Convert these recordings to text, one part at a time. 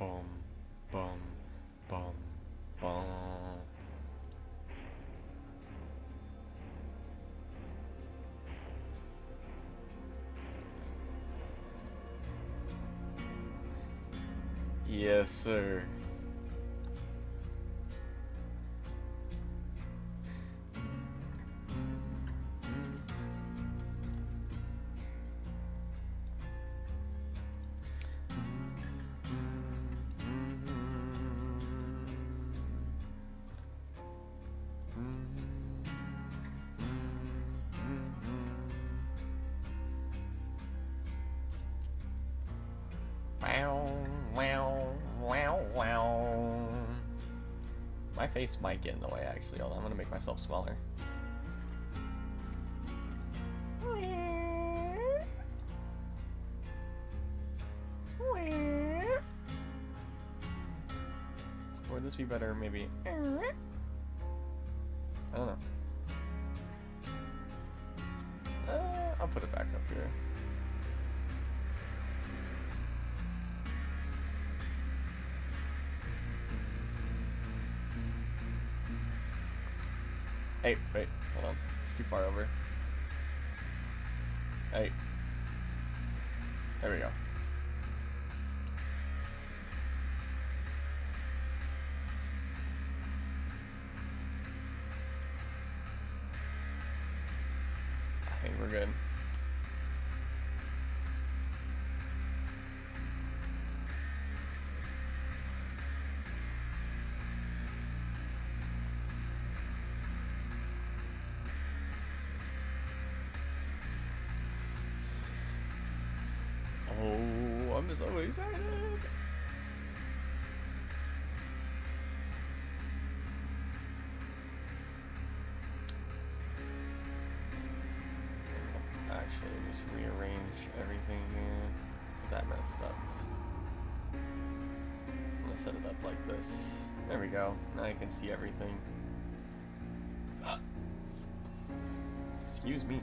Boom, boom, boom, boom. Yes, sir. Wow, wow, wow, wow. My face might get in the way, actually. Hold on, I'm gonna make myself smaller. Would this be better, maybe? I don't know. I'll put it back up here. Hey, wait, hold on. It's too far over. Hey. There we go. I think we're good. Oh, I'm so excited. Actually, just rearrange everything here, because that messed up. I'm gonna set it up like this. There we go. Now I can see everything. Excuse me.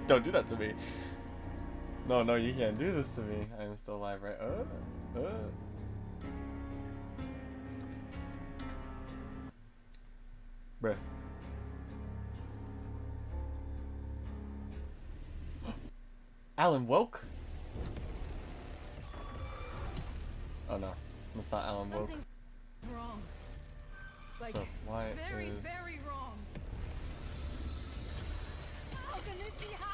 Don't do that to me. No, no, you can't do this to me. I'm still alive, right? Bruh. Alan woke? Oh no, it's not Alan woke. Something's wrong. Like, So why very, is... very wrong. How can this be happening?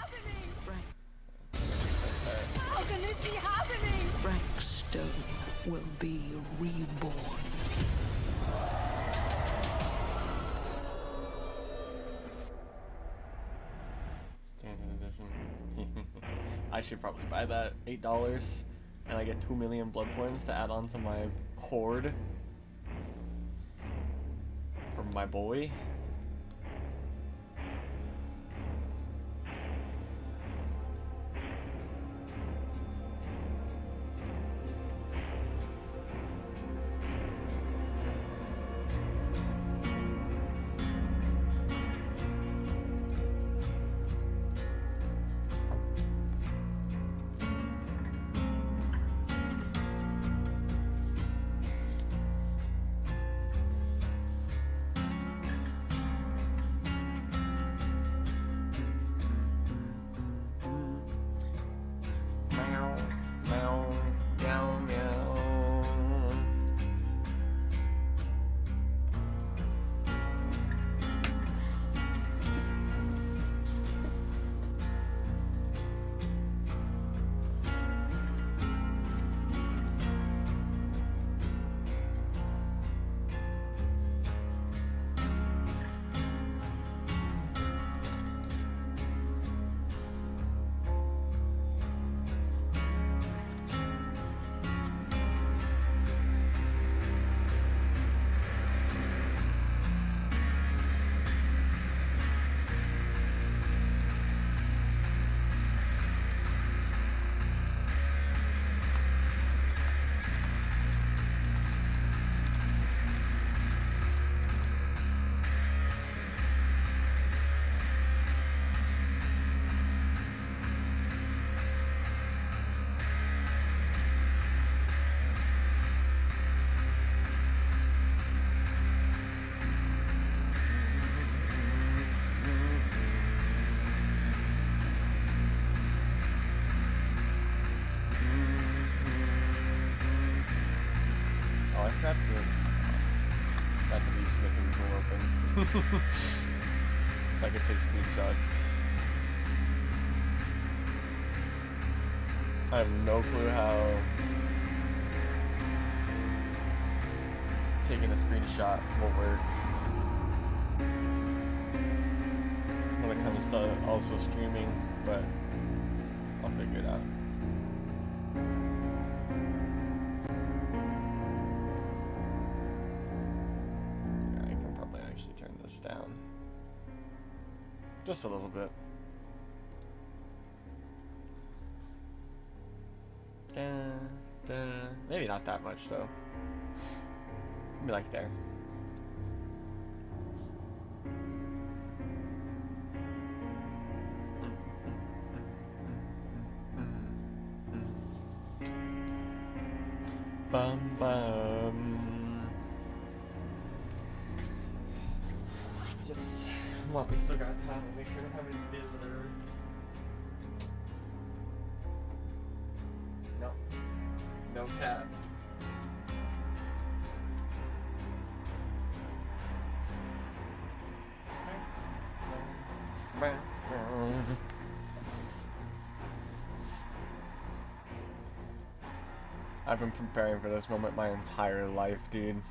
How can this be happening? Frankstone will be reborn. Standard edition. I should probably buy that. $8, and I get 2 million blood points to add on to my horde from my boy. Got the view snipping tool open. So I could take screenshots. I have no clue how taking a screenshot will work when it comes to also streaming, but I'll figure it out. Yeah, I can probably actually turn this down just a little bit. Maybe not that much though. Maybe like there. Bum bum. Just well, we still got time to make sure we don't have any visitor. No. No cat. I've been preparing for this moment my entire life, dude.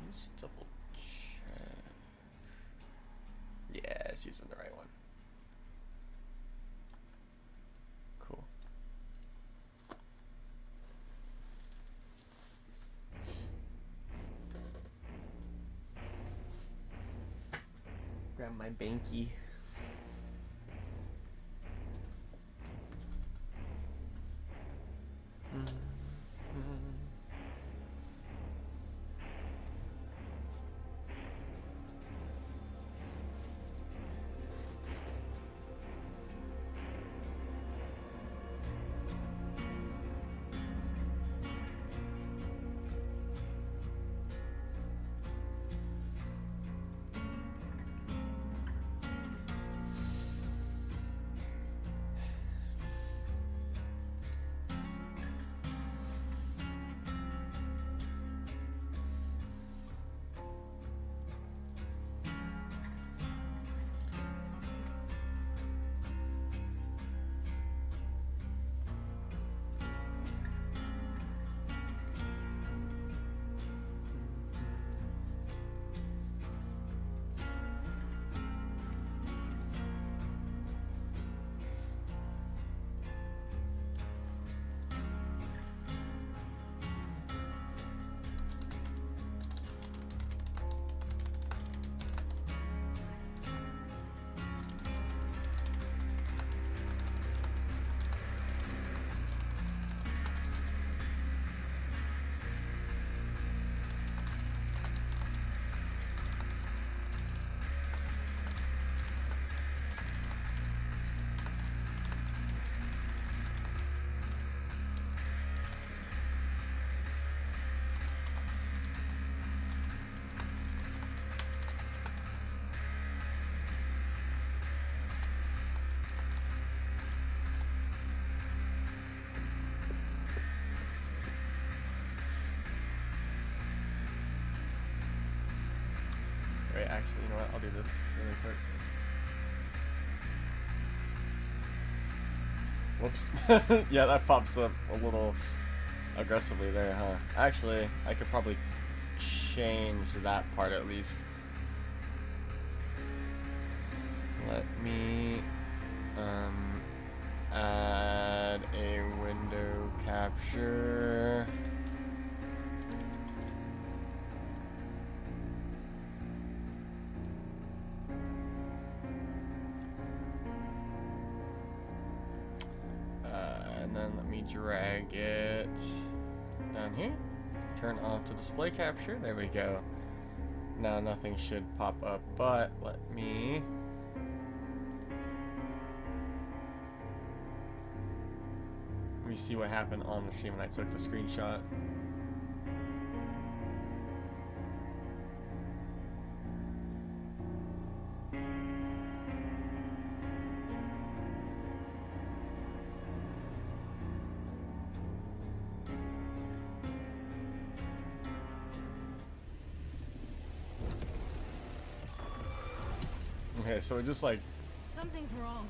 Let's double check. Yeah, it's using the right one. Cool. Grab my banky. Wait, actually, you know what? I'll do this really quick. Whoops. Yeah, that pops up a little aggressively there, huh? Actually, I could probably change that part at least. Let me add a window capture. And then let me drag it down here. Turn off the display capture. There we go. Now nothing should pop up, but let me see what happened on the stream when I took the screenshot. Okay, so it just like... Something's wrong.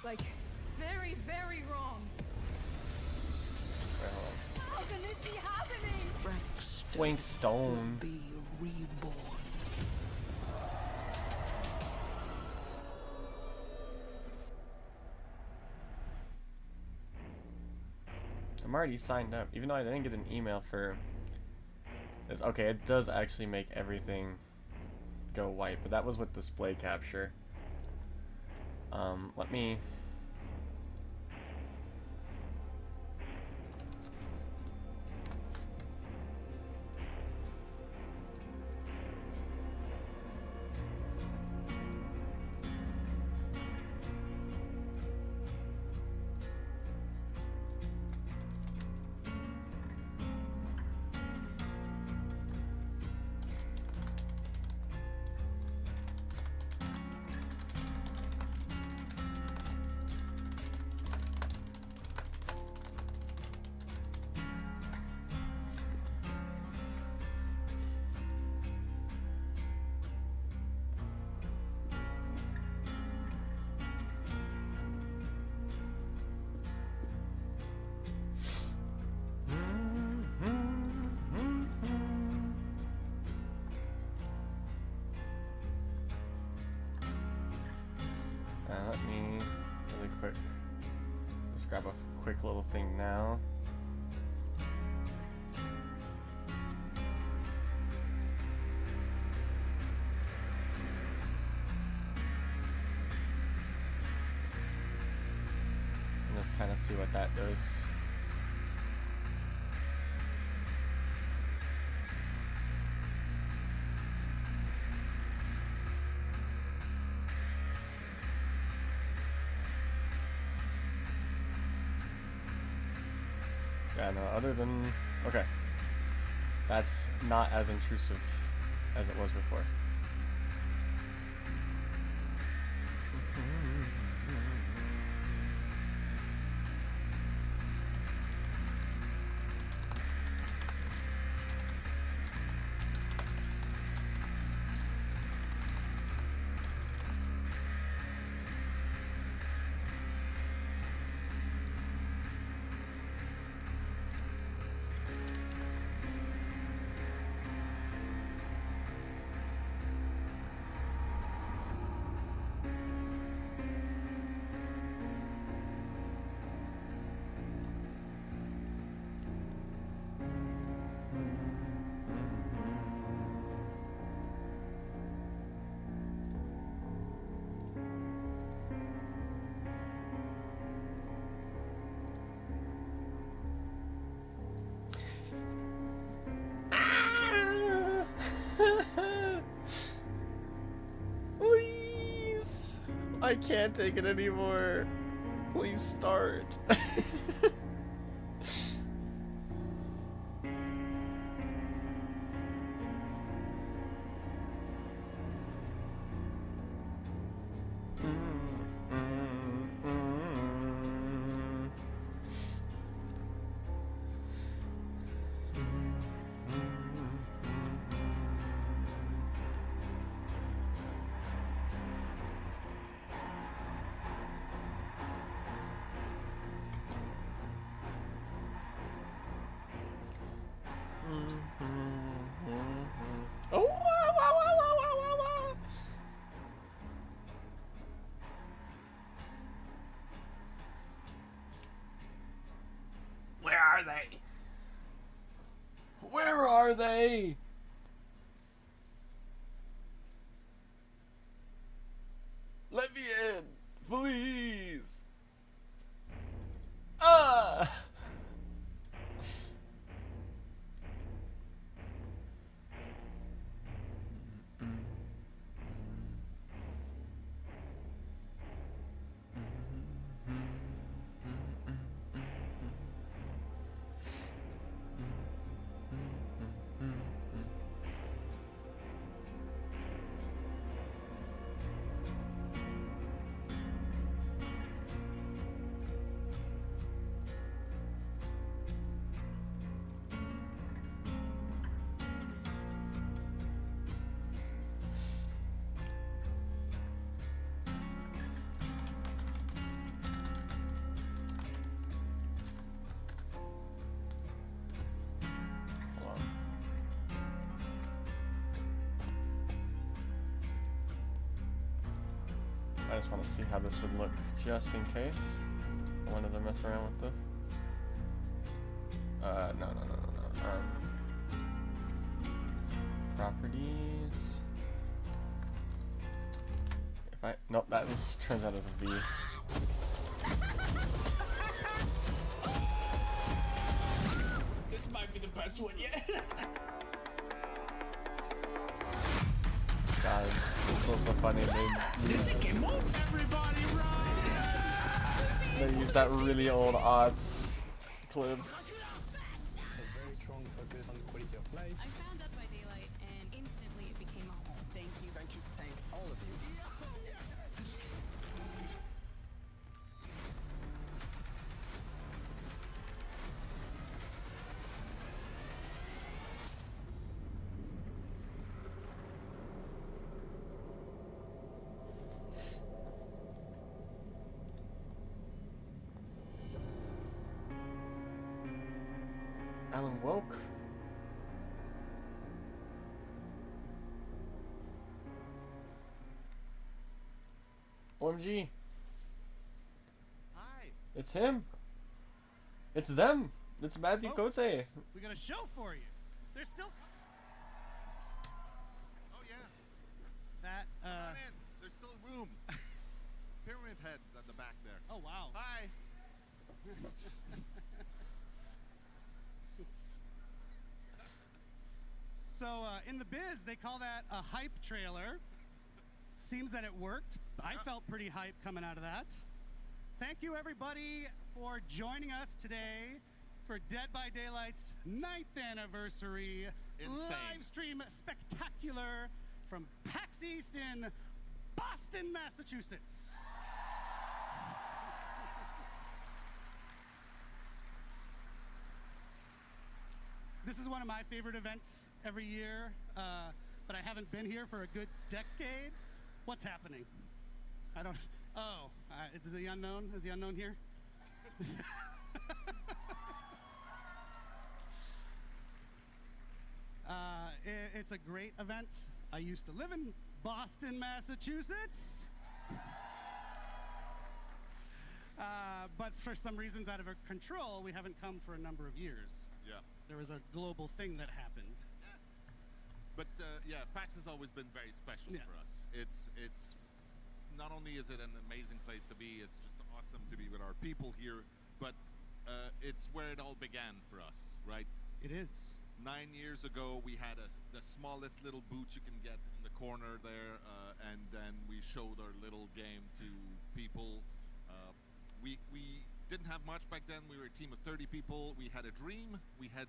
Like, very, very wrong. Wait, hold on. How can this be happening? Blank Will stone. be reborn. I'm already signed up, even though I didn't get an email for this. Okay, it does actually make everything go white, but that was with display capture. Let me... let me really quick just grab a quick little thing now. And just kind of see what that does. Yeah, no, other than... Okay. That's not as intrusive as it was before. Please! I can't take it anymore. Please start. Oh, wow, wow, wow, wow, wow, wow. Where are they? Where are they? Let me in, please. Ah! I just want to see how this would look, just in case I wanted to mess around with this. No. Properties. If I nope, that just turns out as a V. This might be the best one yet. God, this was so funny. They used that really old odds clip. Very strong focus on quality of life. I found Dead by Daylight and instantly it became a home. Thank you. Thank all of you. Alan woke. OMG. Hi. It's him. It's them. It's Matthew Folks, Cote. We got a show for you. There's still. Oh yeah. That. Come on in. There's still room. Pyramid heads at the back there. Oh wow. Hi. So in the biz, they call that a hype trailer. Seems that it worked. I felt pretty hype coming out of that. Thank you everybody for joining us today for Dead by Daylight's 9th anniversary Insane. live stream spectacular from PAX East in Boston, Massachusetts. This is one of my favorite events every year, but I haven't been here for a good decade. What's happening? I don't. Oh, is the unknown? Is the unknown here? It's a great event. I used to live in Boston, Massachusetts. But for some reasons out of our control, we haven't come for a number of years. Yeah. There was a global thing that happened. But yeah, PAX has always been very special Yeah. for us. It's not only is it an amazing place to be, it's just awesome to be with our people here, but it's where it all began for us, right? It is. 9 years ago, we had the smallest little booth you can get in the corner there, and then we showed our little game to people. We didn't have much back then. We were a team of 30 people. We had a dream. We had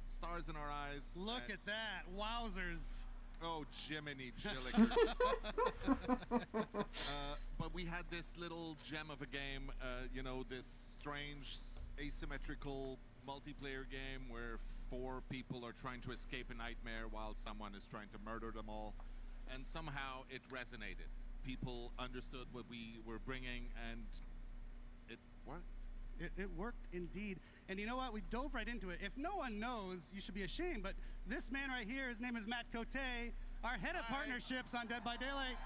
stars in our eyes. Look and- at that. Wowzers. Oh, Jiminy Jilliker. But we had this little gem of a game, you know, this strange asymmetrical multiplayer game where 4 people are trying to escape a nightmare while someone is trying to murder them all. And somehow it resonated. People understood what we were bringing, and it worked. It worked indeed. And you know what? We dove right into it. If no one knows, you should be ashamed. But this man right here, his name is Matt Cote, our head of Hi. partnerships on Dead by Daylight.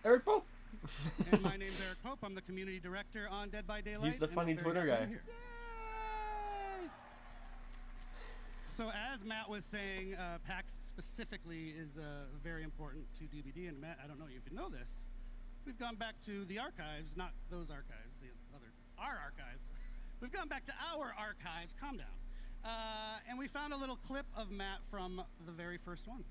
Eric Pope. And my name's Eric Pope. I'm the community director on Dead by Daylight. He's the and funny I'm very Twitter happy guy. to be here. So as Matt was saying, PAX specifically is very important to DBD. And Matt, I don't know if you know this, we've gone back to the archives, not those archives, our archives. We've gone back to our archives, calm down. And we found a little clip of Matt from the very first one.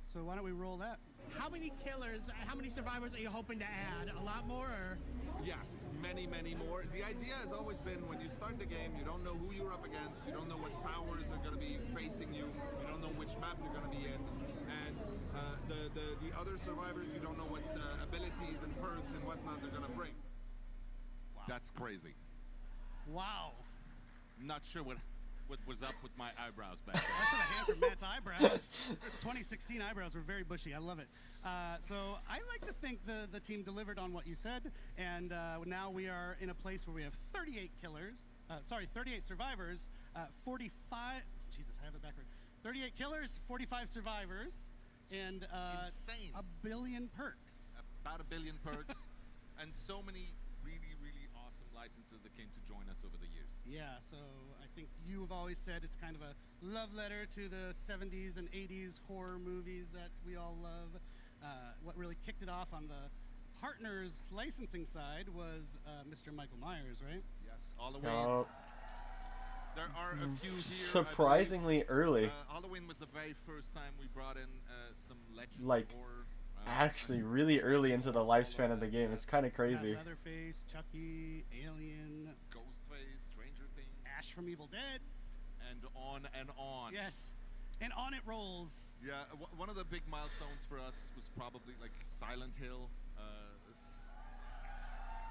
So why don't we roll that? How many killers, how many survivors are you hoping to add? A lot more, or? Yes, many, many more. The idea has always been when you start the game, you don't know who you're up against, you don't know what powers are going to be facing you, you don't know which map you're going to be in, and the other survivors, you don't know what abilities and perks and whatnot they're going to bring. Wow. That's crazy. Wow. Not sure what was up with my eyebrows back there. That's what a hand for Matt's eyebrows. 2016 eyebrows were very bushy. I love it. So I like to think the team delivered on what you said, and now we are in a place where we have 38 killers. 38 survivors, 45. Jesus, I have it backward. 38 killers, 45 survivors, And insane. a billion perks. About 1 billion perks, and so many really, really awesome licenses that came to join us over the years. Yeah, so I think you have always said it's kind of a love letter to the 70s and 80s horror movies that we all love. What really kicked it off on the partners licensing side was Mr. Michael Myers, right? Yes, all the way. Oh, There are a few here. surprisingly early. Halloween was the very first time we brought in some Legends Like, of horror. Actually, really early into the lifespan of the game. It's kind of crazy. Yeah, Leatherface, Chucky, Alien, Ghostface, Stranger Things, Ash from Evil Dead. and on and on. Yes, and on it rolls. Yeah, one of the big milestones for us was probably like Silent Hill.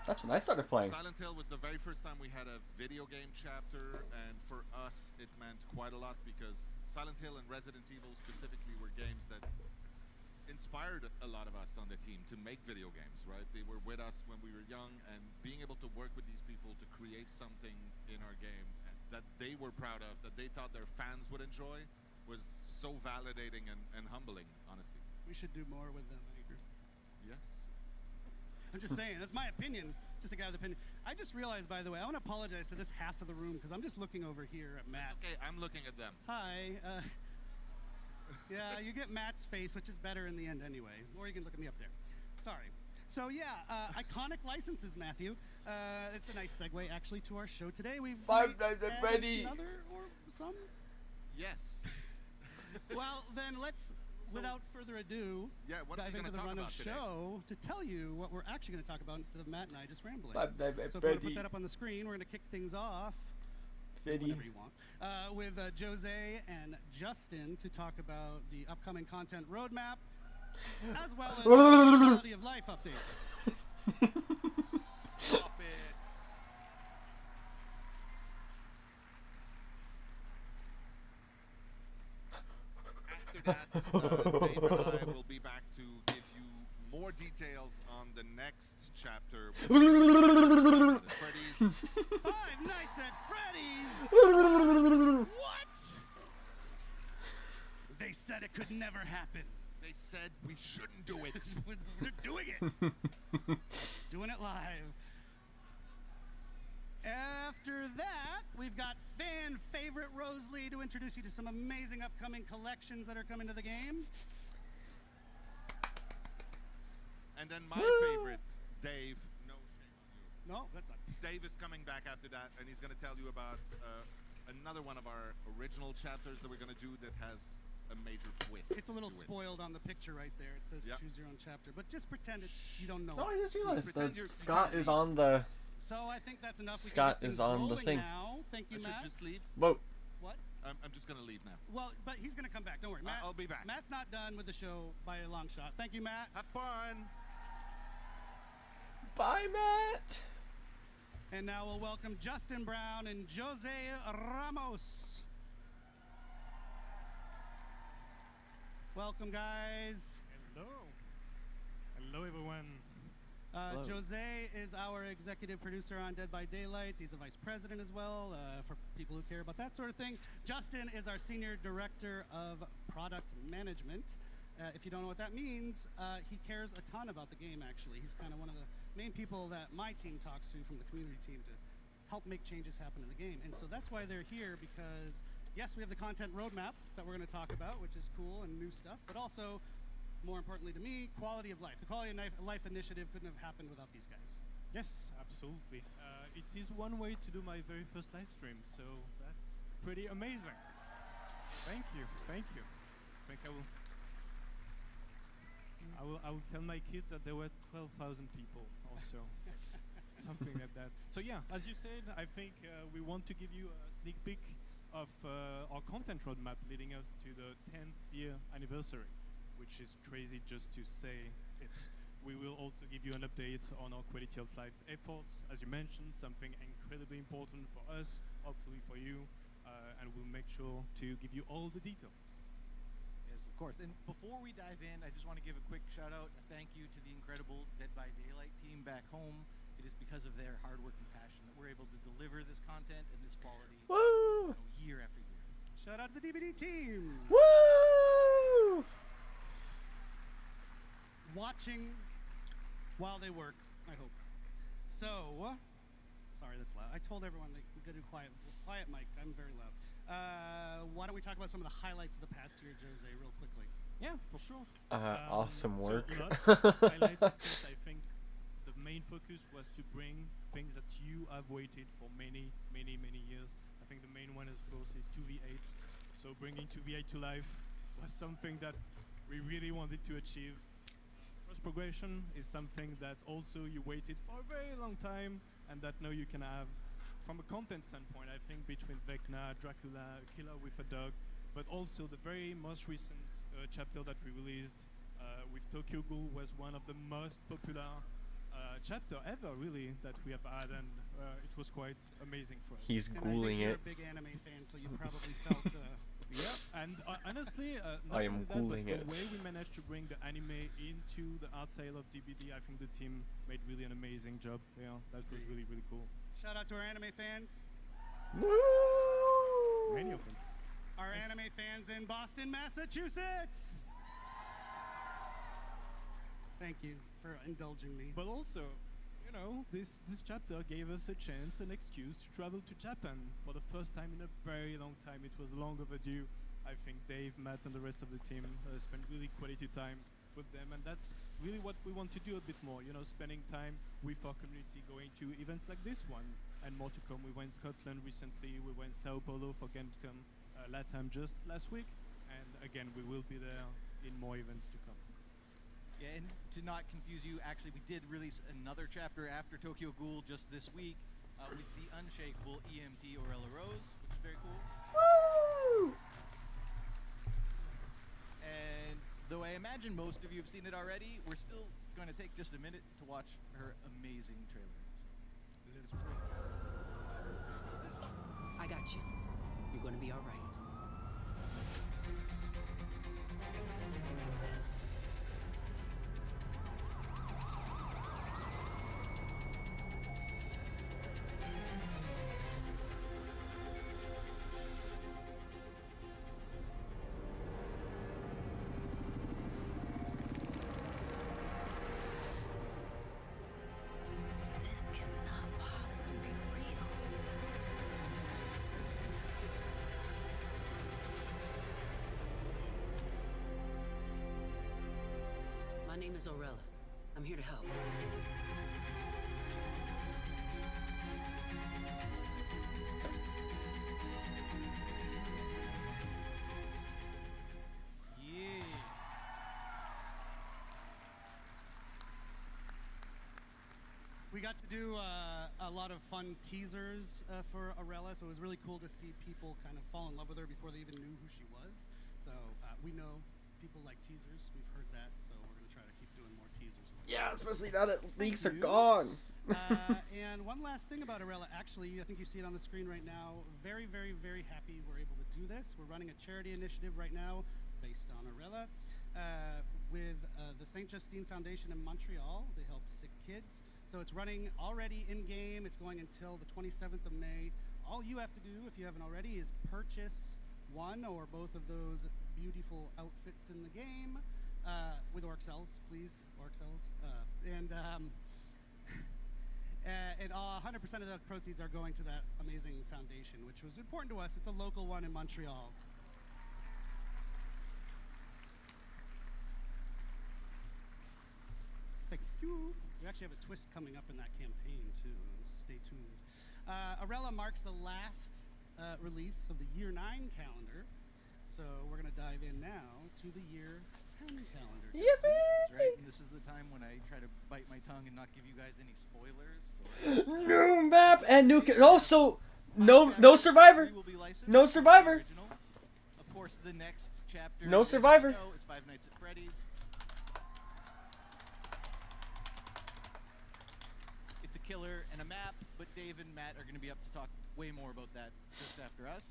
That's when I started playing. Silent Hill was the very first time we had a video game chapter, and for us it meant quite a lot because Silent Hill and Resident Evil specifically were games that inspired a lot of us on the team to make video games, right? They were with us when we were young, and being able to work with these people to create something in our game that they were proud of, that they thought their fans would enjoy, was so validating and humbling, honestly. We should do more with them, I agree. Yes. I'm just saying, that's my opinion. Just a guy with opinion. I just realized, by the way, I want to apologize to this half of the room because I'm just looking over here at Matt. Okay, I'm looking at them. Hi. Yeah, you get Matt's face, which is better in the end anyway. Or you can look at me up there. Sorry. So yeah, iconic licenses, Matthew. It's a nice segue actually to our show today. We've Five Nights at Freddy's. Another or some? Yes. Well, then let's, without further ado, Yeah, what are dive we into gonna the talk run of about today? show to tell you what we're actually going to talk about instead of Matt and I just rambling. Five Nights at So if you want to Freddy's. put that up on the screen, we're going to kick things off. Freddy. Whatever you want, with Jose and Justin to talk about the upcoming content roadmap, as well as quality of life updates. Stop it. After that, Dave and I will be back to give you more details on the next chapter. Freddy's. Five Nights at Freddy's. What? They said it could never happen. They said we shouldn't do it. We're doing it. Doing it live. After that, we've got fan favorite Rosalie to introduce you to some amazing upcoming collections that are coming to the game. And then my favorite, Dave. No shame on you. No, that's not. Dave is coming back after that, and he's going to tell you about another one of our original chapters that we're going to do that has a major twist. It's a little to it. spoiled on the picture right there. It says Yep. choose your own chapter, but just pretend it, you don't know. Oh, I it. just realized Pretend that you're- Scott you is can't on the. So I think that's enough. We Scott can get is things on the rolling thing. Now. Thank you, I should Matt. just leave. Whoa. What? I'm just going to leave now. Well, but he's gonna come back. Don't worry, Matt. I'll be back. Matt's not done with the show by a long shot. Thank you, Matt. Have fun. Bye, Matt. And now we'll welcome Justin Brown and Jose Ramos. Welcome, guys. Hello. Hello, everyone. Hello. Jose is our executive producer on Dead by Daylight. He's a vice president as well, for people who care about that sort of thing. Justin is our senior director of product management. If you don't know what that means, he cares a ton about the game, actually. He's kind of one of the main people that my team talks to from the community team to help make changes happen in the game. And so that's why they're here, because yes, we have the content roadmap that we're going to talk about, which is cool and new stuff, but also, more importantly to me, quality of life. The quality of life initiative couldn't have happened without these guys. Yes, absolutely. It is one way to do my very first live stream, so that's pretty amazing. Thank you. Thank you. I think I will tell my kids that there were 12,000 people also. Something like that. So yeah, as you said, I think we want to give you a sneak peek of our content roadmap leading us to the 10th year anniversary, which is crazy just to say it. We will also give you an update on our quality of life efforts, as you mentioned, something incredibly important for us, hopefully for you, and we'll make sure to give you all the details. Yes, of course. And before we dive in, I just want to give a quick shout out, a thank you to the incredible Dead by Daylight team back home. It is because of their hard work and passion that we're able to deliver this content and this quality Woo! year after year. Shout out to the DVD team. Woo! watching while they work, I hope. So, sorry, that's loud. I told everyone they could do quiet mic. I'm very loud. Why don't we talk about some of the highlights of the past year, Jose, real quickly? Yeah, for sure. Awesome work. So, highlights of this, I think the main focus was to bring things that you have waited for many years. I think the main one, of course, is 2v8. So bringing 2v8 to life was something that we really wanted to achieve. Cross progression is something that also you waited for a very long time, and that now you can have. From a content standpoint, I think between Vecna, Dracula, Killer with a Dog, but also the very most recent chapter that we released with Tokyo Ghoul was one of the most popular chapter ever, really, that we have had, and it was quite amazing for us. He's And ghouling I it. think you're a big anime fan, so you probably felt. Yeah, and honestly, not I am only that, ghouling but it. the way we managed to bring the anime into the art side of DBD, I think the team made really an amazing job. Yeah, that was really cool. Shout out to our anime fans. Woo! Many of them. Our anime fans in Boston, Massachusetts. Thank you for indulging me. But also, you know, this chapter gave us a chance, an excuse to travel to Japan for the first time in a very long time. It was long overdue. I think Dave, Matt, and the rest of the team spent really quality time with them, and that's really what we want to do a bit more. You know, spending time with our community, going to events like this one, and more to come. We went Scotland recently. We went Sao Paulo for Gamescom, LATAM just last week, and again, we will be there in more events to come. Yeah, and to not confuse you, actually, we did release another chapter after Tokyo Ghoul just this week with the unshakable EMT Orella Rose, which is very cool. Woo! And though I imagine most of you have seen it already, we're still going to take just a minute to watch her amazing trailer. So, I got you. You're gonna be all right. This cannot possibly be real. My name is Orella. I'm here to help. yeah. We got to do a lot of fun teasers for Orella, so it was really cool to see people kind of fall in love with her before they even knew who she was. So we know people like teasers. We've heard that, so we're going to try to keep doing more teasers. Yeah, especially now that leaks are you. gone. And one last thing about Orella, actually, I think you see it on the screen right now. Very, very, very happy we're able to do this. We're running a charity initiative right now based on Orella with the St. Justine Foundation in Montreal. They help sick kids. So it's running already in-game. It's going until the 27th of May. All you have to do, if you haven't already, is purchase one or both of those beautiful outfits in the game with orc cells, please, orc cells. And 100% of the proceeds are going to that amazing foundation, which was important to us. It's a local one in Montreal. Thank you. We actually have a twist coming up in that campaign, too. Stay tuned. Orella marks the last release of the Year 9 calendar. So we're going to dive in now to the Year 10 calendar. That's right, and this is the time when I try to bite my tongue and not give you guys any spoilers. So New map and new. Also, no survivor. will be licensed No as the survivor. original. Of course, the next chapter. No as you survivor. know, it's Five Nights at Freddy's. It's a killer and a map, but Dave and Matt are going to be up to talk way more about that just after us.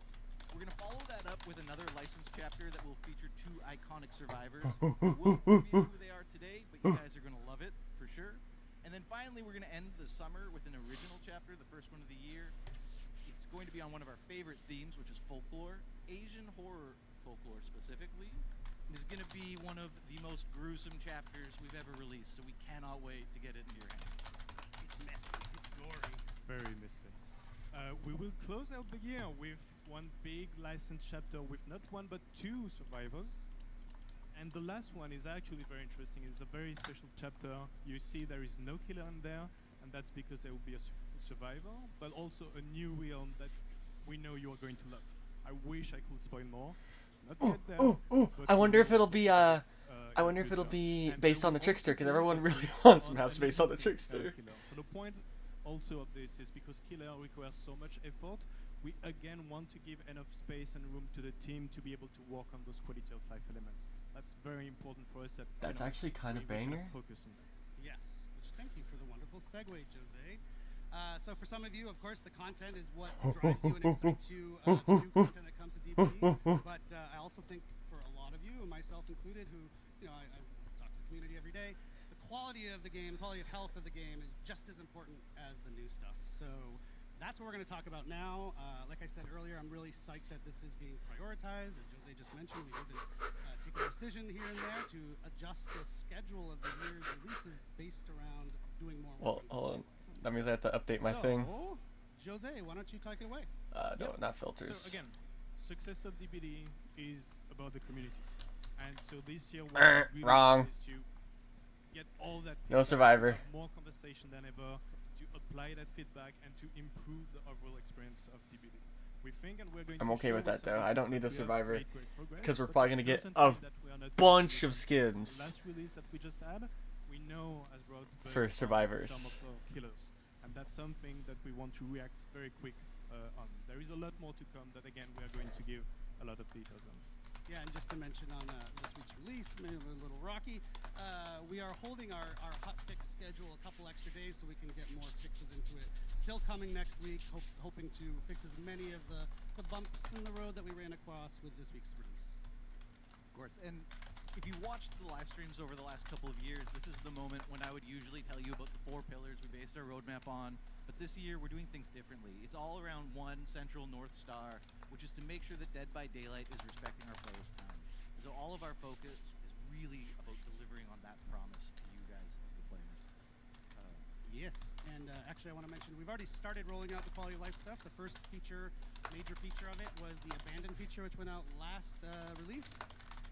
We're going to follow that up with another licensed chapter that will feature two iconic survivors. We'll review who they are today, but you guys are going to love it for sure. And then finally, we're going to end the summer with an original chapter, the first one of the year. It's going to be on one of our favorite themes, which is folklore, Asian horror folklore specifically. It is going to be one of the most gruesome chapters we've ever released, so we cannot wait to get it into your hands. It's messy. It's gory. Very messy. We will close out the year with one big licensed chapter with not one but two survivors. And the last one is actually very interesting. It's a very special chapter. You see there is no killer in there, and that's because there will be a survivor, but also a new realm that we know you are going to love. I wish I could spoil more. It's not yet there, but I wonder we if it'll will, be in I wonder if future. it'll be And based there on the will Trickster, also because be everyone a really twist wants on maps a based on the realistic, Trickster. killer. So the point also of this is because killer requires so much effort, we again want to give enough space and room to the team to be able to work on those quality of life elements. That's very important for us. That That's actually kind of we kind banger. focus on that. Yes, which thank you for the wonderful segue, Jose. So for some of you, of course, the content is what drives you and excites you, the new content that comes to DVD. But I also think for a lot of you, and myself included, who, you know, I talk to the community every day, the quality of the game, quality of health of the game is just as important as the new stuff. So that's what we're going to talk about now. Like I said earlier, I'm really psyched that this is being prioritized. As Jose just mentioned, we even take a decision here and there to adjust the schedule of the year's releases based around doing more Well, work. hold on. That means I have to update my so, thing. Jose, why don't you take it away? No, Yep. not filters. So again, success of DBD is about the community, and so this year what we really wrong. want is to get all that No feedback, survivor. to have more conversation than ever, to apply that feedback and to improve the overall experience of DBD. We think, and we're going I'm to okay show with that, some though. I don't that need a we have survivor, made great progress, 'cause we're but probably it gonna get doesn't a mean that we are not bunch doing of something. skins. The last release that we just had, we know has brought For bugs on survivors. some of the killers, and that's something that we want to react very quick on. There is a lot more to come that again we are going to give a lot of details on. Yeah, and just to mention on this week's release, maybe a little rocky, we are holding our hot fix schedule a couple extra days so we can get more fixes into it. Still coming next week, hoping to fix as many of the bumps in the road that we ran across with this week's release. Of course, and if you watched the live streams over the last couple of years, this is the moment when I would usually tell you about the 4 pillars we based our roadmap on. But this year, we're doing things differently. It's all around one central North Star, which is to make sure that Dead by Daylight is respecting our players' time. So all of our focus is really about delivering on that promise to you guys as the players. Yes, and actually I want to mention we've already started rolling out the quality of life stuff. The first major feature of it was the abandoned feature, which went out last release.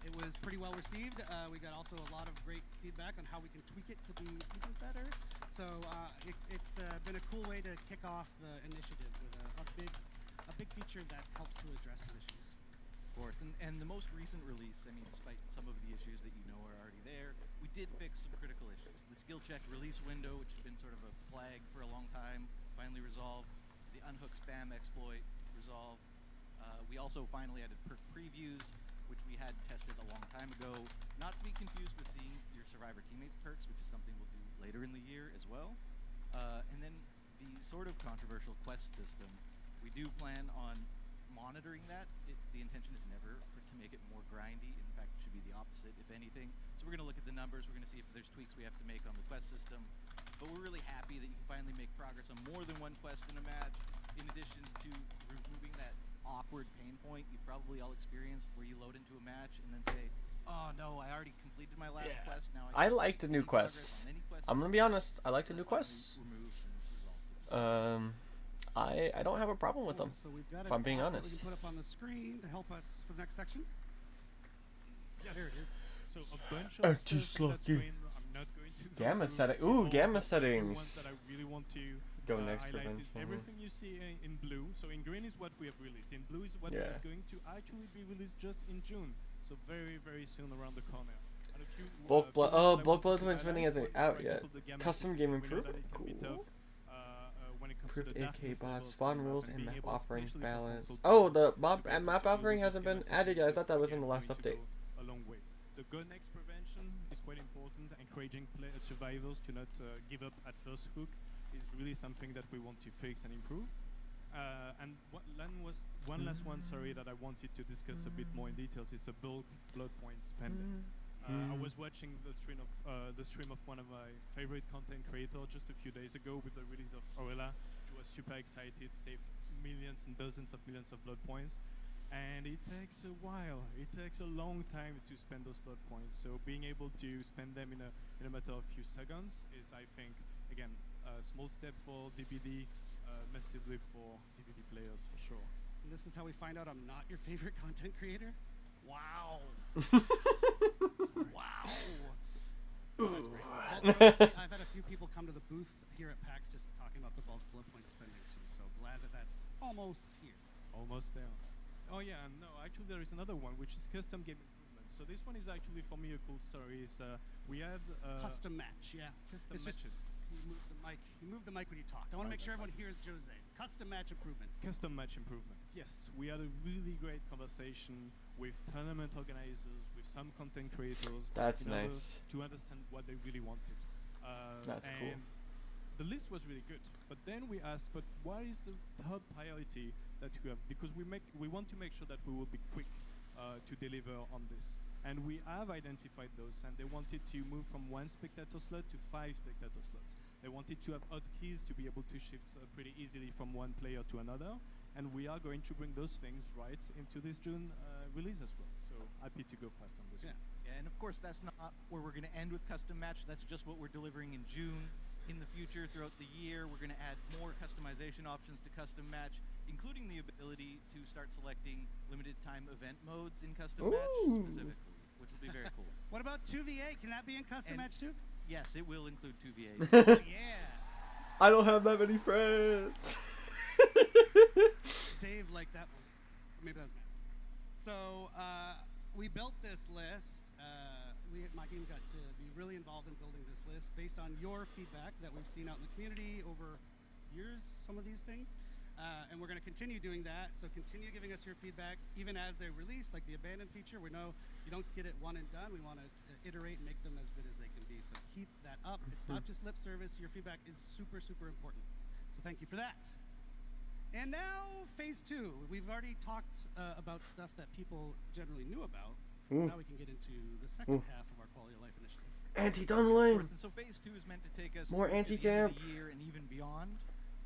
It was pretty well received. We got also a lot of great feedback on how we can tweak it to be even better. So it's been a cool way to kick off the initiative with a big feature that helps to address some issues. Of course, and the most recent release, I mean, despite some of the issues that you know are already there, we did fix some critical issues. The skill check release window, which has been sort of a plague for a long time, finally resolved. The unhook spam exploit resolved. We also finally added perk previews, which we had tested a long time ago. Not to be confused with seeing your survivor teammates perks, which is something we'll do later in the year as well. And then the sort of controversial quest system, we do plan on monitoring that. The intention is never to make it more grindy. In fact, it should be the opposite, if anything. So we're going to look at the numbers. We're going to see if there's tweaks we have to make on the quest system. But we're really happy that you can finally make progress on more than one quest in a match, in addition to removing that awkward pain point you've probably all experienced where you load into a match and then say, oh no, I already completed my last quest. Now I like the new quests. I'm gonna be honest. I like the new quests. I don't have a problem with them. So we've got If I'm being that we honest. can put up on the screen to help us for the next section. Yes. There it is. So a bunch Oh, of just stuff in that lucky. screen. I'm not going to go Gamma through setting. all Ooh, gamma of the few ones settings. that I really want to Go next highlight is prevention. everything you see in blue. So in green is what we have released. In blue is what Yeah. is going to actually be released just in June. So very, very soon around the corner. And a few, Bulk few blood. ones Oh, that I bulk wanted blood to twins winning highlight isn't were, out for yet. example, the gamma Custom system. game We know that improvement. it can be Cool. tough, when it comes to Improved the AK darkness bots, levels spawn of the rules, map, and being map able, offering especially for balance. console Oh, players, the to map be and able map to deal offering with hasn't those been gamma added yet. I settings thought that was in again the last going to update. go a long way. The gun X prevention is quite important. Encouraging survivors to not give up at first hook is really something that we want to fix and improve. And one last one, sorry, that I wanted to discuss a bit more in details is the bulk blood point spending. I was watching the stream of one of my favorite content creators just a few days ago with the release of Orella. She was super excited, saved millions and dozens of millions of blood points. and it takes a while. It takes a long time to spend those blood points. So being able to spend them in a matter of few seconds is, I think, again, a small step for DBD, massive leap for DBD players for sure. And this is how we find out I'm not your favorite content creator? Wow. Wow. That's great. I've had a few people come to the booth here at PAX just talking about the bulk blood point spending too, so glad that that's almost here. Almost there. Oh yeah, and no, actually there is another one, which is custom game improvement. So this one is actually for me a cool story. Is we had Custom match, yeah. custom It's just, matches. can you move the mic? You move the mic when you talk. I want to make sure everyone hears Jose. Custom match improvements. Custom match improvement. Yes, we had a really great conversation with tournament organizers, with some content creators. That's in order nice. to understand what they really wanted. That's cool. and the list was really good, but then we asked, but what is the top priority that you have? Because we want to make sure that we will be quick to deliver on this. And we have identified those, and they wanted to move from 1 spectator slot to 5 spectator slots. They wanted to have hotkeys to be able to shift pretty easily from one player to another, and we are going to bring those things right into this June release as well. So happy to go fast on this one. Yeah, and of course that's not where we're going to end with custom match. That's just what we're delivering in June. In the future, throughout the year, we're going to add more customization options to custom match, including the ability to start selecting limited time event modes in custom match specifically, which will be very cool. What about 2v8? Can that be in custom And- match too? Yes, it will include 2v8. Oh, yeah. I don't have that many friends. Dave liked that one. Maybe that was Matt. So we built this list. My team got to be really involved in building this list based on your feedback that we've seen out in the community over years, some of these things. And we're going to continue doing that. So continue giving us your feedback, even as they release, like the abandoned feature. We know you don't get it one and done. We want to iterate and make them as good as they can be. So keep that up. It's not just lip service. Your feedback is super, super important. So thank you for that. And now, phase 2. We've already talked about stuff that people generally knew about. Now we can get into the second half of our quality of life initiative. Anti-tunneling. And so phase 2 is meant to take us More to the end of anti-camp. the year and even beyond.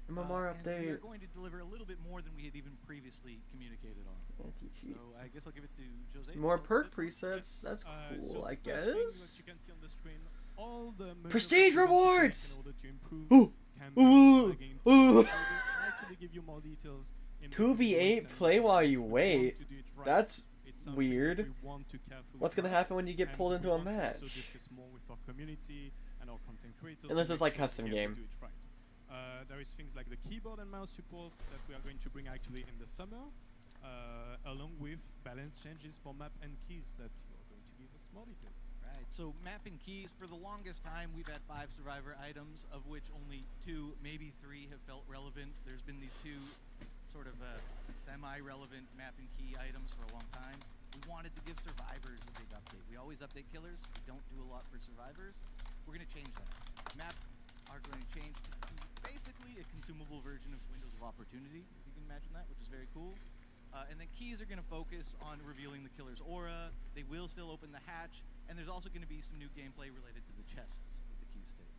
MMR And we are update. going to deliver a little bit more than we had even previously communicated on. Anti-cheat. So I guess I'll give it to Jose. to More tell us a perk bit. presets. That's So cool, I first thing that guess. you can see on the screen, all the measures Prestige that you want to take rewards! in order to improve Ooh! campaign Ooh! plugin. Ooh! So they actually give you more details in the 2v8 videos, play and while if you want wait. to do it right, That's it's something weird. that we want to carefully What's gonna track, happen when you get and pulled we into a want to match? also discuss more with our community and our content creators. Unless to it's make like sure custom that we game. do it right. There is things like the keyboard and mouse support that we are going to bring actually in the summer, along with balance changes for map and keys that you're going to give us more details. Right. So map and keys, for the longest time, we've had 5 survivor items, of which only 2, maybe 3 have felt relevant. There's been these 2 sort of semi-relevant map and key items for a long time. We wanted to give survivors a big update. We always update killers. We don't do a lot for survivors. We're going to change that. Map are going to change to basically a consumable version of Windows of Opportunity, if you can imagine that, which is very cool. And then keys are going to focus on revealing the killer's aura. They will still open the hatch, and there's also going to be some new gameplay related to the chests that the keys take.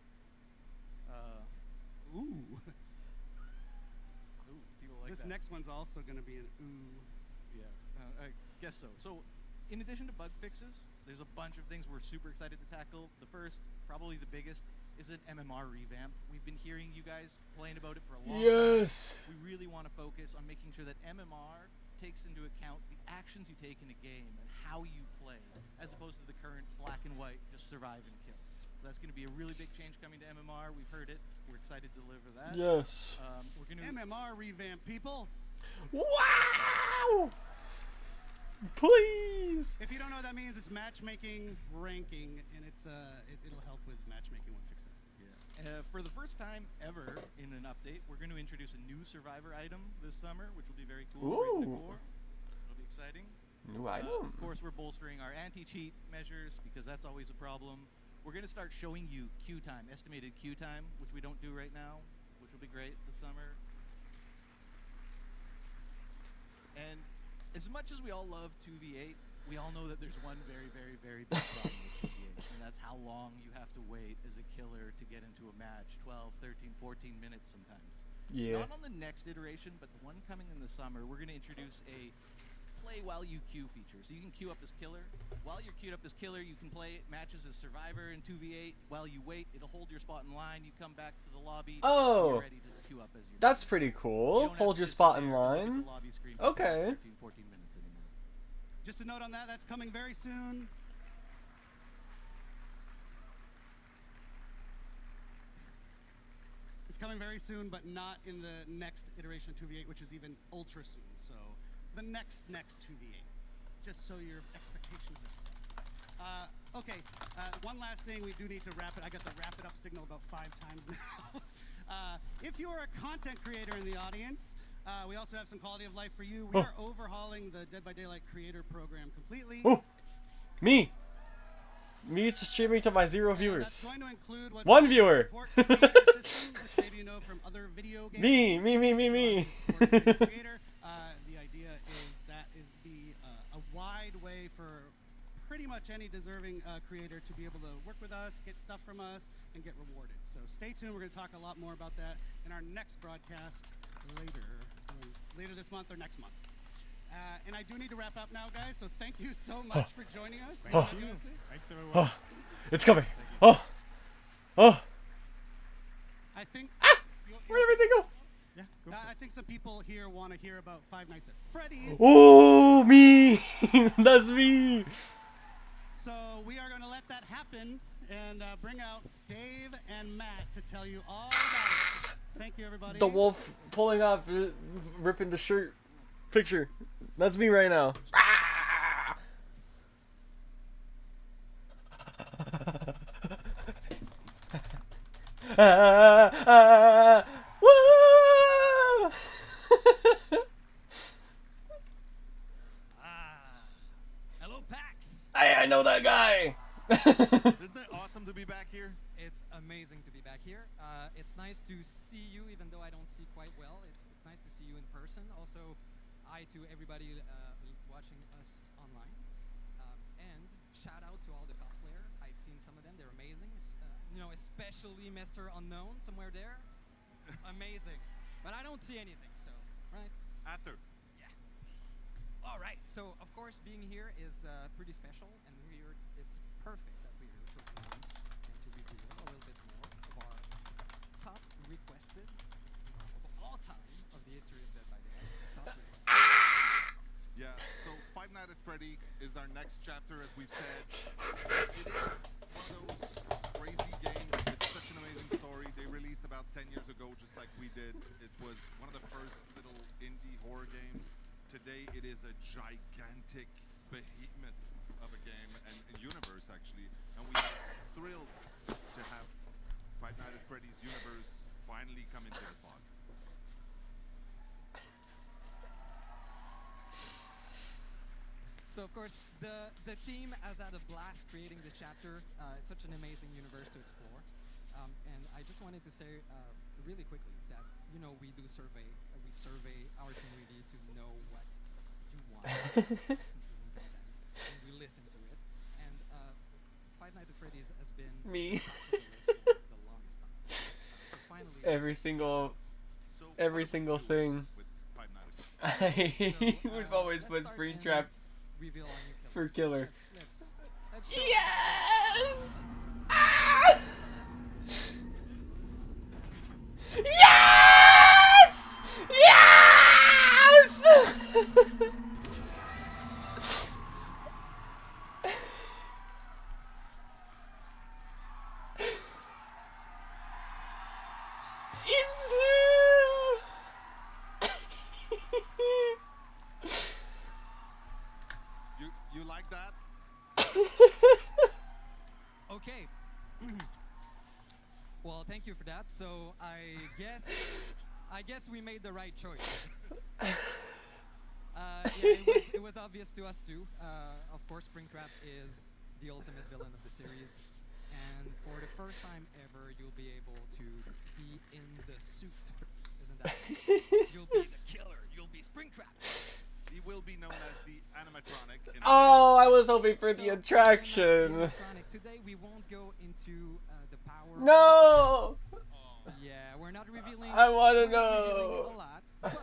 Ooh. Ooh, people like This that. next one's also going to be an ooh. Yeah, I guess so. So, in addition to bug fixes, there's a bunch of things we're super excited to tackle. The first, probably the biggest, is an MMR revamp. We've been hearing you guys complain about it for a long time. Yes. We really want to focus on making sure that MMR takes into account the actions you take in a game and how you play, as opposed to the current black and white, just survive and kill. So that's going to be a really big change coming to MMR. We've heard it. We're excited to deliver that. Yes. We're going to MMR revamp, people. Wow! Please. If you don't know what that means, it's matchmaking ranking, and it'll help with matchmaking when we fix that. For the first time ever in an update, we're going to introduce a new survivor item this summer, which will be very cool. Right in the Ooh. core. It'll be exciting. New item. Of course, we're bolstering our anti-cheat measures because that's always a problem. We're going to start showing you queue time, estimated queue time, which we don't do right now, which will be great this summer. And as much as we all love 2v8, we all know that there's one very, very, very big problem with 2v8, and that's how long you have to wait as a killer to get into a match, 12, 13, 14 minutes sometimes. Yeah. Not on the next iteration, but the one coming in the summer, we're going to introduce a play while you queue feature. So you can queue up as killer. While you're queued up as killer, you can play matches as survivor in 2v8. While you wait, it'll hold your spot in line. You come back to the lobby. Oh, you're ready to queue up as your that's killer. pretty You cool. don't have Hold to your just spot sit in there and look at line. the lobby screen for Okay. 13, 14 minutes anymore. Just a note on that, that's coming very soon. It's coming very soon, but not in the next iteration of 2v8, which is even ultra soon. So the next 2v8, just so your expectations are set. Okay, one last thing, we do need to wrap it. I got the wrap it up signal about 5 times now. If you are a content creator in the audience, we also have some quality of life for you. We are overhauling the Dead by Daylight creator program completely. Oh, me to streaming to my 0 That's viewers. going to include what's 1 called the viewer. support creator system, which maybe you know from other video games. Me. Support creator. The idea is that is be a wide way for pretty much any deserving creator to be able to work with us, get stuff from us, and get rewarded. So stay tuned. We're going to talk a lot more about that in our next broadcast later this month or next month. And I do need to wrap up now, guys. So thank you so much for joining us. Thanks, everyone. Oh, it's coming. Oh. I think. Where'd everything go? Yeah, go. I think some people here want to hear about Five Nights at Freddy's. Oh, me. That's me. So we are going to let that happen and bring out Dave and Matt to tell you all about it. Thank you, everybody. The wolf pulling off, ripping the shirt picture. That's me right now. Woo! Hello, PAX! I know that guy. Isn't it awesome to be back here? It's amazing to be back here. It's nice to see you, even though I don't see quite well. It's nice to see you in person. Also, hi to everybody watching us online. And shout out to all the cosplayer. I've seen some of them. They're amazing. You know, especially Mr. Unknown somewhere there. Amazing. But I don't see anything, so, right? After. All right, so of course being here is pretty special, and it's perfect that we're here to announce and to reveal a little bit more of our top requested of all time of the history of Dead by Daylight. Top requested. Yeah, so Five Nights at Freddy is our next chapter, as we've said. It is one of those crazy games. It's such an amazing story. They released about 10 years ago, just like we did. It was one of the first little indie horror games. Today it is a gigantic behemoth of a game and a universe, actually. And we are thrilled to have Five Nights at Freddy's universe finally come into the fog. So of course the team has had a blast creating this chapter. It's such an amazing universe to explore. And I just wanted to say really quickly that, you know, we survey our community to know what you want licenses and content, and we listen to it. And Five Nights at Freddy's has been Me. the longest time. So finally, Every single thing. With Five Nights at Freddy's. We've always let's put start Springtrap and reveal our new for killer. Let's show Yes! Ah! Yes! Yes! It's You like that? Okay. Well, thank you for that. So I guess we made the right choice. Yeah, it was obvious to us too. Of course, Springtrap is the ultimate villain of the series, and for the first time ever, you'll be able to be in the suit. Isn't that? You'll be the killer. You'll be Springtrap. He will be known as the animatronic. In Oh, I was hoping for the So, attraction. animatronic. Today we won't go into the power. No! Yeah, we're not revealing. I wanna we're not revealing know. a lot, but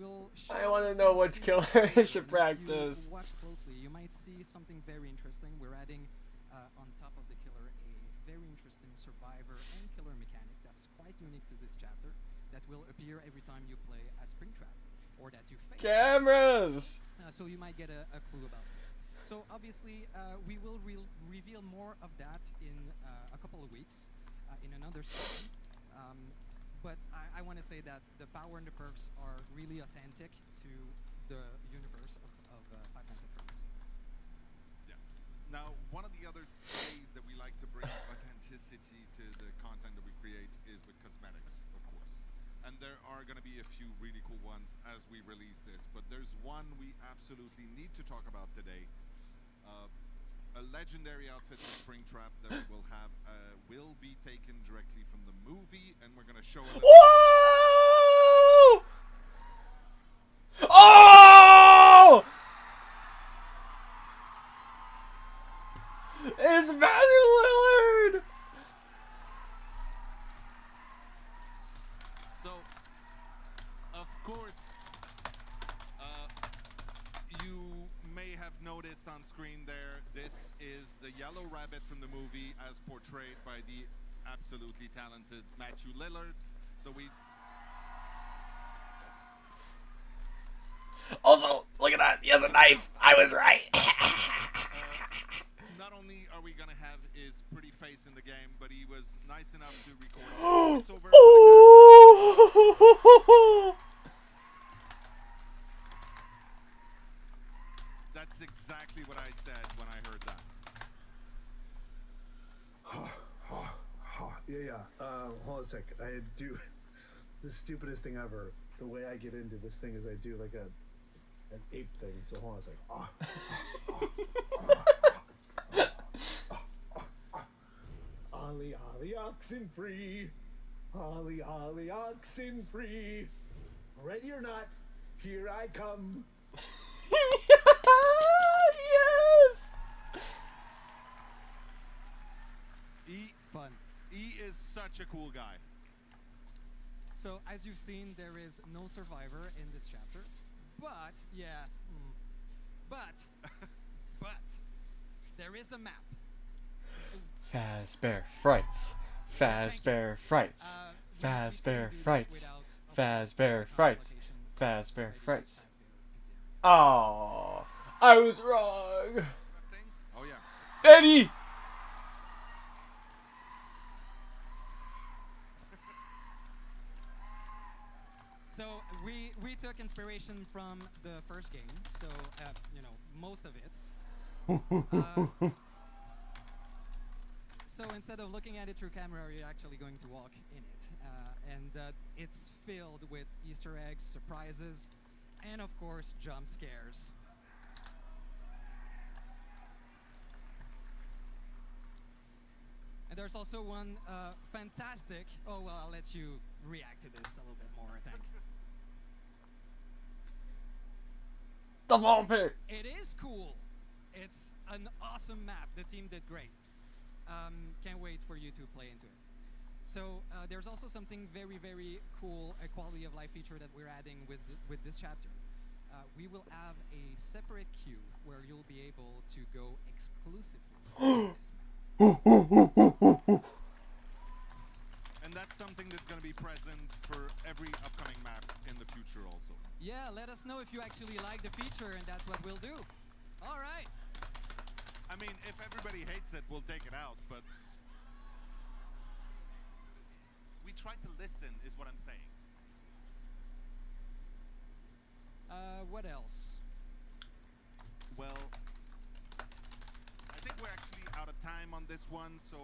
will show I want to some know which screens killer later, I and should if practice. you watch closely, you might see something very interesting. We're adding on top of the killer a very interesting survivor and killer mechanic that's quite unique to this chapter that will appear every time you play as Springtrap or that you face. Cameras! So you might get a clue about this. So obviously, we will reveal more of that in a couple of weeks in another session. But I want to say that the power and the perks are really authentic to the universe of Five Nights at Freddy's. Yes. Now, one of the other ways that we like to bring authenticity to the content that we create is with cosmetics, of course. And there are going to be a few really cool ones as we release this, but there's one we absolutely need to talk about today. A legendary outfit from Springtrap that we will have will be taken directly from the movie, and we're going to show it. Whoa! Oh! It's Matthew Lillard! So, of course, you may have noticed on screen there, this is the Yellow Rabbit from the movie as portrayed by the absolutely talented Matthew Lillard. So we... Also, look at that. He has a knife. I was right. Not only are we going to have his pretty face in the game, but he was nice enough to record a voiceover. Oh! That's exactly what I said when I heard that. Yeah. Hold on a sec. I do the stupidest thing ever. The way I get into this thing is I do like an ape thing. So hold on a sec. Ollie, ollie, oxen free. Ollie, ollie, oxen free. Ready or not, here I come. Yes! Fun. He is such a cool guy. So as you've seen, there is no survivor in this chapter, but but there is a map. Fazbear Frights. Fazbear Frights. Fazbear Frights. Fazbear Frights. Fazbear Frights. Oh, I was wrong. Oh yeah. Benny! So we took inspiration from the first game, so most of it. So instead of looking at it through camera, you're actually going to walk in it, and it's filled with Easter eggs, surprises, and of course jump scares. And there's also one fantastic. Oh well, I'll let you react to this a little bit more, I think. The ball pit. It is cool. It's an awesome map. The team did great. Can't wait for you to play into it. So there's also something very, very cool, a quality of life feature that we're adding with this chapter. We will have a separate queue where you'll be able to go exclusively to this map. And that's something that's going to be present for every upcoming map in the future also. Yeah, let us know if you actually like the feature, and that's what we'll do. All right. I mean, if everybody hates it, we'll take it out, but we try to listen, is what I'm saying. What else? Well, I think we're actually out of time on this one, so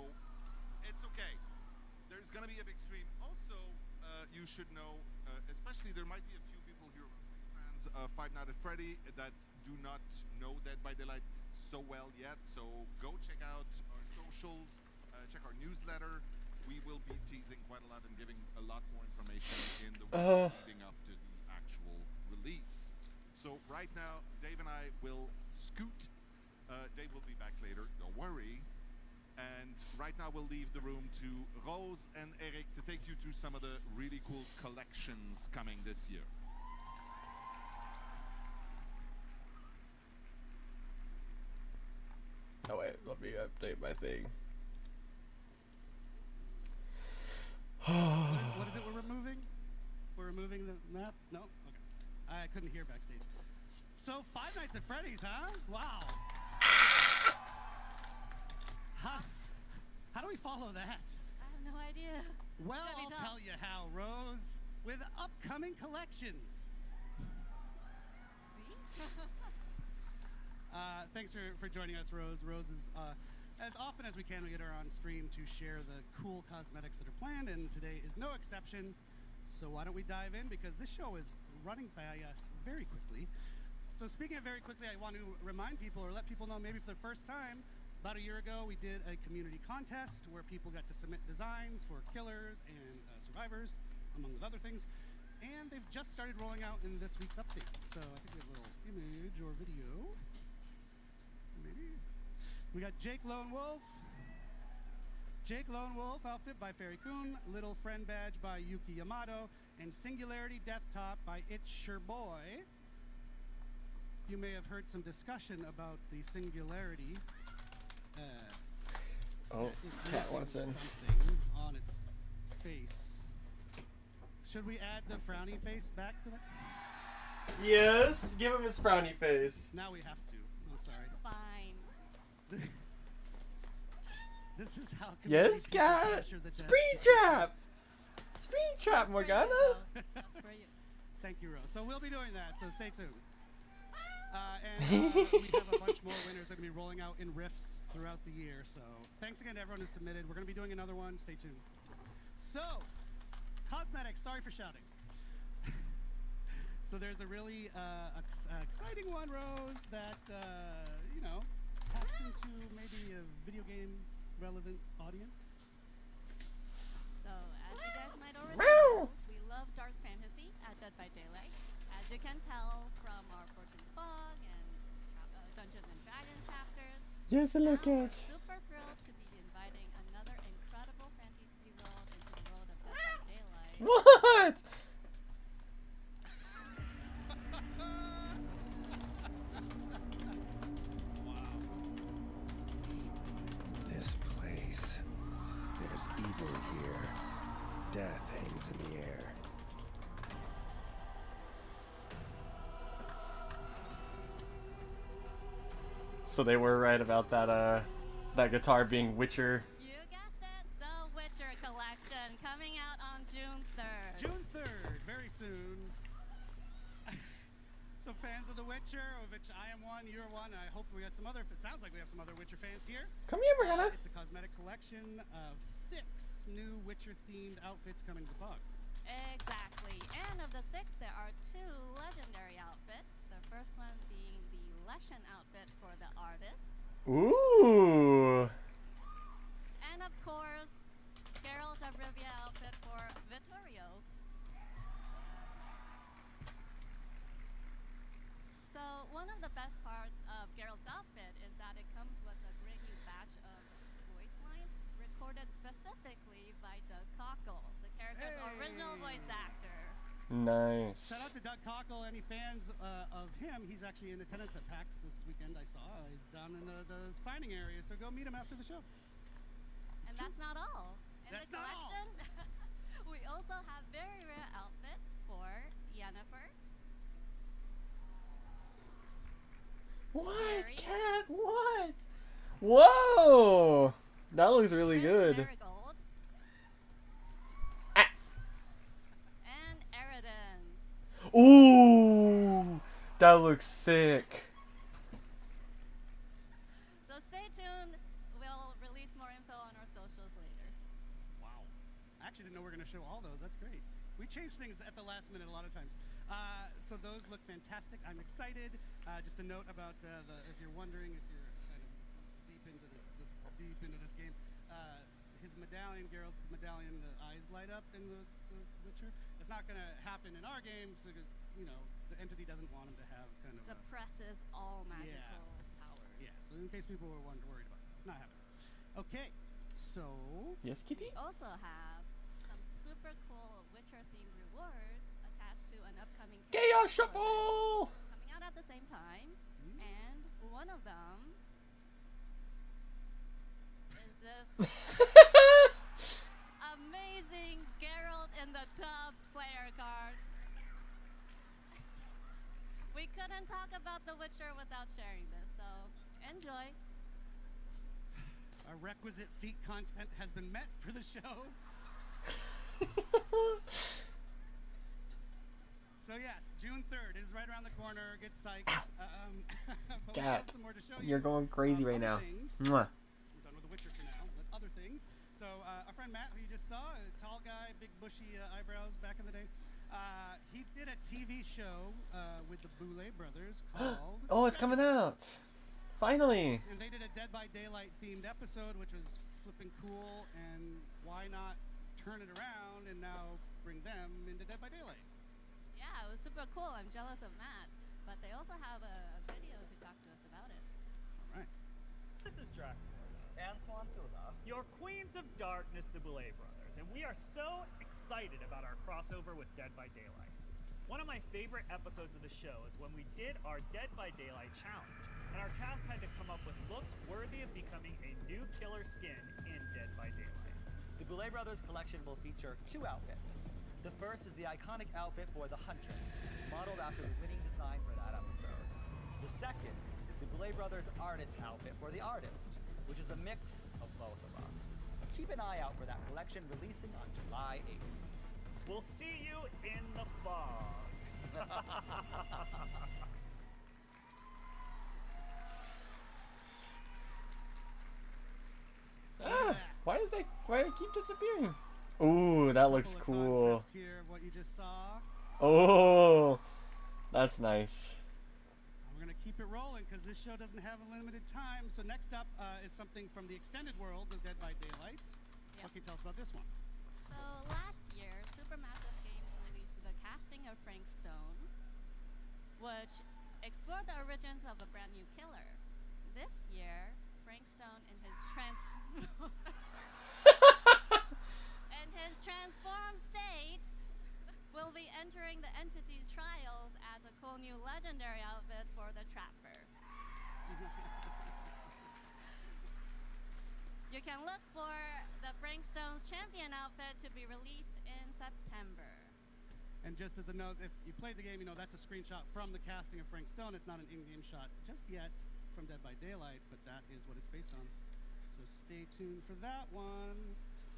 it's okay. There's going to be a big stream. Also, you should know, especially there might be a few people here who are big fans of Five Nights at Freddy that do not know Dead by Daylight so well yet. So go check out our socials, check our newsletter. We will be teasing quite a lot and giving a lot more information in the weeks leading up to the actual release. So right now, Dave and I will scoot. Dave will be back later, don't worry. And right now we'll leave the room to Rose and Eric to take you through some of the really cool collections coming this year. let me update my thing. What is it we're removing? We're removing the map? No? Okay. I couldn't hear backstage. So, Five Nights at Freddy's, huh? Wow. How do we follow that? I have no idea. Well, It's gonna be I'll tough. tell you how, Rose. With upcoming collections. See? Thanks for joining us, Rose. Rose is, as often as we can, we get her on stream to share the cool cosmetics that are planned, and today is no exception. So why don't we dive in, because this show is running by us very quickly. So speaking of very quickly, I want to remind people, or let people know maybe for the first time, about a year ago we did a community contest where people got to submit designs for killers and survivors, among other things. And they've just started rolling out in this week's update. So I think we have a little image or video. Maybe. We got Jake Lone Wolf. Jake Lone Wolf outfit by Fairy Kun, Little Friend badge by Yuki Yamato, and Singularity Death Top by It's Your Boy. You may have heard some discussion about the Singularity. Oh, it's Cat missing wants in. something on its face. Should we add the frowny face back to that? Yes, give him his frowny face. Now we have to. I'm sorry. Fine. This is how. Yes, people Cat. pressure the Springtrap. devs. Springtrap, Morgana. That's for you. Thank you, Rose. So we'll be doing that. So stay tuned. And we have a bunch more winners that are going to be rolling out in riffs throughout the year. So thanks again to everyone who submitted. We're going to be doing another one. Stay tuned. So, cosmetics. Sorry for shouting. So there's a really exciting one, Rose, that, you know, taps into maybe a video game relevant audience. So, as you guys might already know, we love dark fantasy at Dead by Daylight. As you can tell from our Fortune Fog and Dungeons and Dragons chapters, Yes, now look we're at. super thrilled to be inviting another incredible fantasy world into the world of Dead by Daylight. What? This place. There's evil here. Death hangs in the air. So they were right about that guitar being Witcher. You guessed it, the Witcher collection coming out on June 3rd. June 3rd, very soon. So fans of The Witcher, of which I am one, you're one, and I hope we got some other, it sounds like we have some other Witcher fans here. Come here, Morgana. It's a cosmetic collection of 6 new Witcher-themed outfits coming to the fog. Exactly. And of the 6, there are 2 legendary outfits. The first one being the Leshen outfit for the artist. Ooh. And of course, Geralt of Rivia outfit for Vittorio. So one of the best parts of Geralt's outfit is that it comes with a great new batch of voice lines recorded specifically by Doug Cockle, the character's original voice actor. Nice. Shout out to Doug Cockle. Any fans of him? He's actually in attendance at PAX this weekend. I saw he's down in the signing area, so go meet him after the show. And that's not all. In That's the not all. collection, we also have very rare outfits for Yennefer. What, Sari, Cat? What? Whoa! That looks really Triss good. Marigold, Ah. and Eridan. Ooh! That looks sick. So stay tuned. We'll release more info on our socials later. Wow. I actually didn't know we were going to show all those. That's great. We change things at the last minute a lot of times. So those look fantastic. I'm excited. Just a note about if you're wondering, if you're kind of deep into this game, his medallion, Geralt's medallion, the eyes light up in the Witcher. It's not going to happen in our game, so you know the entity doesn't want him to have kind of. Suppresses all magical powers. Yeah. So in case people were worried about that, it's not happening. Okay. So. Yes, Kitty? We also have some super cool Witcher-themed rewards attached to an upcoming Chaos campaign Shuffle! coming out at the same time, and one of them Amazing Geralt in the Tub player card. We couldn't talk about The Witcher without sharing this, so enjoy. Our requisite feat content has been met for the show. So yes, June 3rd is right around the corner. Get psyched. But we have some more to show you. You're going crazy right now. We're done with The Witcher for now, but other things. So our friend Matt, who you just saw, a tall guy, big bushy eyebrows back in the day, he did a TV show with the Boulet brothers called... Oh, it's coming out! Finally! And they did a Dead by Daylight themed episode, which was flipping cool, and why not turn it around and now bring them into Dead by Daylight? Yeah, it was super cool. I'm jealous of Matt, but they also have a video to talk to us about it. All right. This is Dracula and Swantula, your queens of darkness, the Boulet brothers, and we are so excited about our crossover with Dead by Daylight. One of my favorite episodes of the show is when we did our Dead by Daylight challenge, and our cast had to come up with looks worthy of becoming a new killer skin in Dead by Daylight. The Boulet Brothers collection will feature 2 outfits. The first is the iconic outfit for the Huntress, modeled after the winning design for that episode. The second is the Boulet Brothers artist outfit for the artist, which is a mix of both of us. Keep an eye out for that collection releasing on July 8th. We'll see you in the fog. Why do they keep disappearing? Ooh, that looks cool. Here, what you just saw. Oh, that's nice. We're gonna keep it rolling because this show doesn't have a limited time. So next up is something from the extended world of Dead by Daylight. Yep. What can you tell us about this one? So last year, Supermassive Games released the casting of Frank Stone, which explored the origins of a brand new killer. This year, Frank Stone in his transformed state will be entering the entity's trials as a cool new legendary outfit for the Trapper. You can look for the Frank Stone's champion outfit to be released in September. And just as a note, if you played the game, you know that's a screenshot from the casting of Frank Stone. It's not an in-game shot just yet from Dead by Daylight, but that is what it's based on. So stay tuned for that one.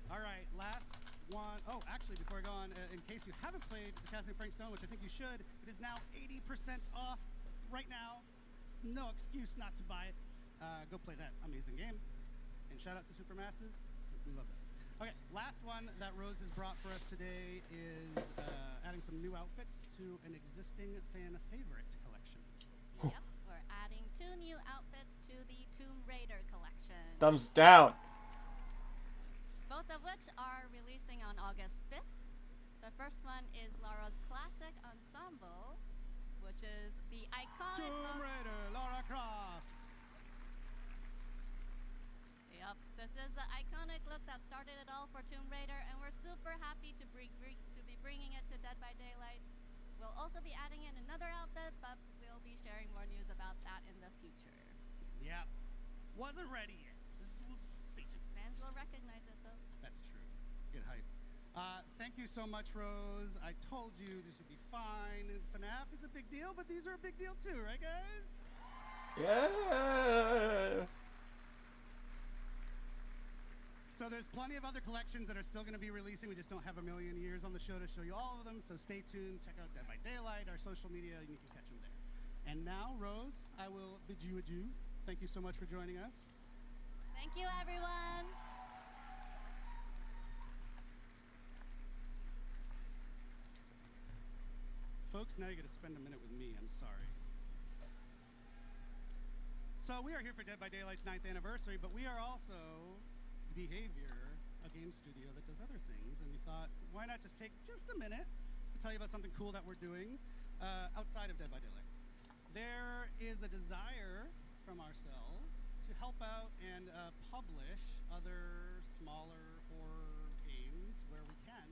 All right, last one. Oh, actually, before I go on, in case you haven't played the casting of Frank Stone, which I think you should, it is now 80% off right now. No excuse not to buy it. Go play that amazing game. And shout out to Supermassive. We love that. Okay, last one that Rose has brought for us today is adding some new outfits to an existing fan favorite collection. Yep, we're adding 2 new outfits to the Tomb Raider collection. Thumbs down. Both of which are releasing on August 5th. The first one is Laura's classic ensemble, which is the iconic Tomb Raider, Lara Croft. Yep, this is the iconic look that started it all for Tomb Raider, and we're super happy to be bringing it to Dead by Daylight. We'll also be adding in another outfit, but we'll be sharing more news about that in the future. Yeah, wasn't ready yet. Just stay tuned. Fans will recognize it, though. That's true. Get hype. Thank you so much, Rose. I told you this would be fine. FNAF is a big deal, but these are a big deal too, right, guys? Yeah. So there's plenty of other collections that are still going to be releasing. We just don't have a million years on the show to show you all of them. So stay tuned. Check out Dead by Daylight, our social media, and you can catch them there. And now, Rose, I will bid you adieu. Thank you so much for joining us. Thank you, everyone. Folks, now you're going to spend a minute with me. I'm sorry. So we are here for Dead by Daylight's 9th anniversary, but we are also Behavior, a game studio that does other things, and we thought, why not just take just a minute to tell you about something cool that we're doing outside of Dead by Daylight. There is a desire from ourselves to help out and publish other smaller horror games where we can,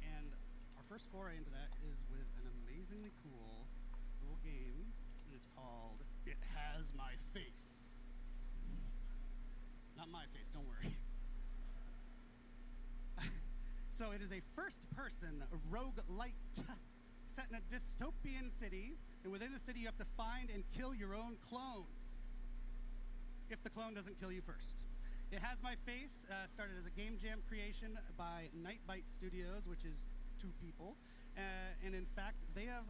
and our first foray into that is with an amazingly cool little game, and it's called It Has My Face. Not on my face, don't worry. So it is a first-person roguelite set in a dystopian city, and within the city you have to find and kill your own clone. If the clone doesn't kill you first. It Has My Face started as a game jam creation by Nightbite Studios, which is 2 people. And in fact, they have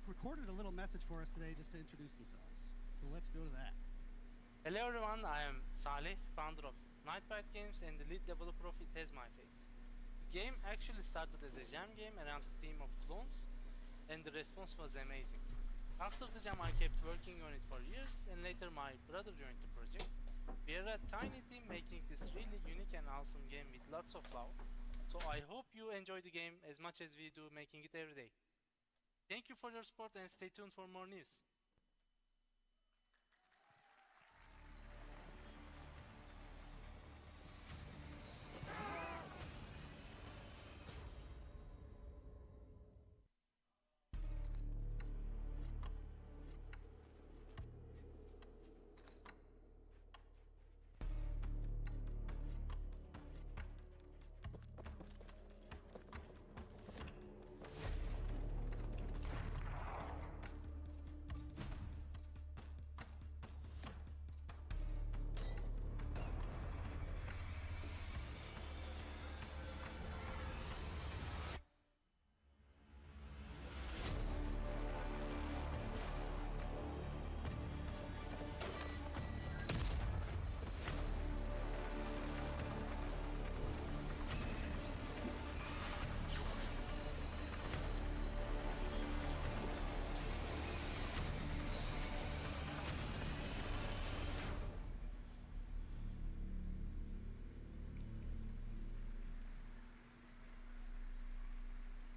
recorded a little message for us today just to introduce themselves. So let's go to that. Hello everyone, I am Salih, founder of Nightbite Games and the lead developer of It Has My Face. The game actually started as a jam game around the theme of clones, and the response was amazing. After the jam I kept working on it for years, and later my brother joined the project. We are a tiny team making this really unique and awesome game with lots of love, so I hope you enjoy the game as much as we do making it every day. Thank you for your support and stay tuned for more news.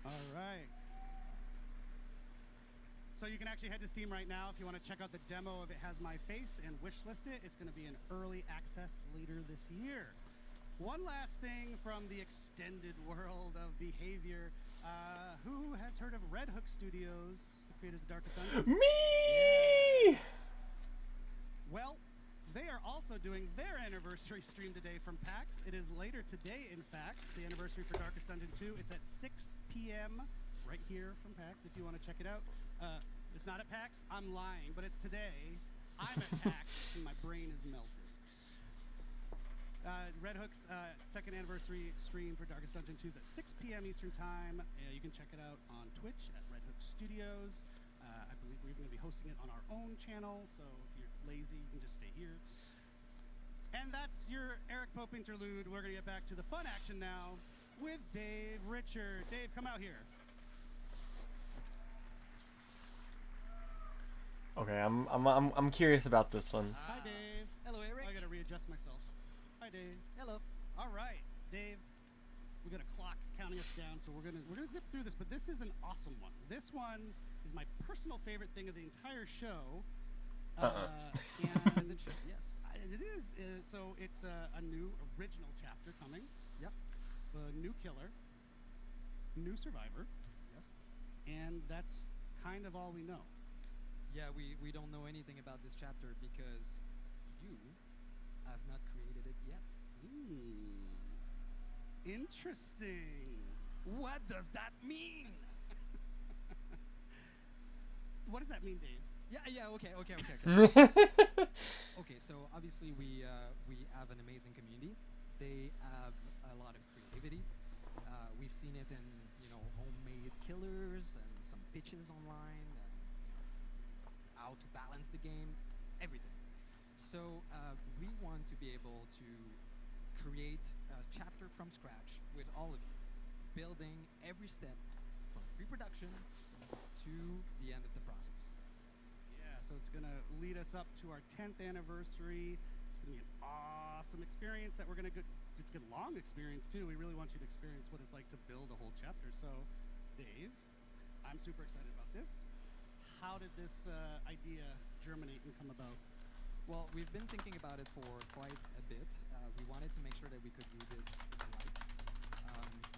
Alright. So you can actually head to Steam right now if you want to check out the demo of It Has My Face and wishlist it. It's going to be in early access later this year. One last thing from the extended world of behavior. Who has heard of Red Hook Studios, the creators of Darkest Dungeon? Me! Yeah. Well, they are also doing their anniversary stream today from PAX. It is later today, in fact, the anniversary for Darkest Dungeon 2. It's at 6 p.m. right here from PAX if you want to check it out. It's not at PAX. I'm lying, but it's today. I'm at PAX, and my brain is melted. Red Hook's second anniversary stream for Darkest Dungeon 2 is at 6 p.m. Eastern Time. You can check it out on Twitch at Red Hook Studios. I believe we're even going to be hosting it on our own channel, so if you're lazy, you can just stay here. And that's your Eric Pope interlude. We're going to get back to the fun action now with Dave Richard. Dave, come out here. Okay, I'm curious about this one. Hi, Dave. Hello, Eric. I got to readjust myself. Hi, Dave. Hello. All right, Dave. We got a clock counting us down, so we're gonna zip through this. But this is an awesome one. This one is my personal favorite thing of the entire show. And As it should, yes. It is. So it's a new original chapter coming. Yep. A new killer, new survivor. Yes. And that's kind of all we know. Yeah, we don't know anything about this chapter because you have not created it yet. Interesting. What does that mean? What does that mean, Dave? Yeah, okay. Okay, so obviously we have an amazing community. They have a lot of creativity. We've seen it in, homemade killers and some pitches online, and, how to balance the game, everything. So we want to be able to create a chapter from scratch with all of you, building every step from pre-production to the end of the process. Yeah, so it's going to lead us up to our 10th anniversary. It's going to be an awesome experience that we're going to get. It's a long experience, too. We really want you to experience what it's like to build a whole chapter. So, Dave, I'm super excited about this. How did this idea germinate and come about? Well, we've been thinking about it for quite a bit. We wanted to make sure that we could do this right.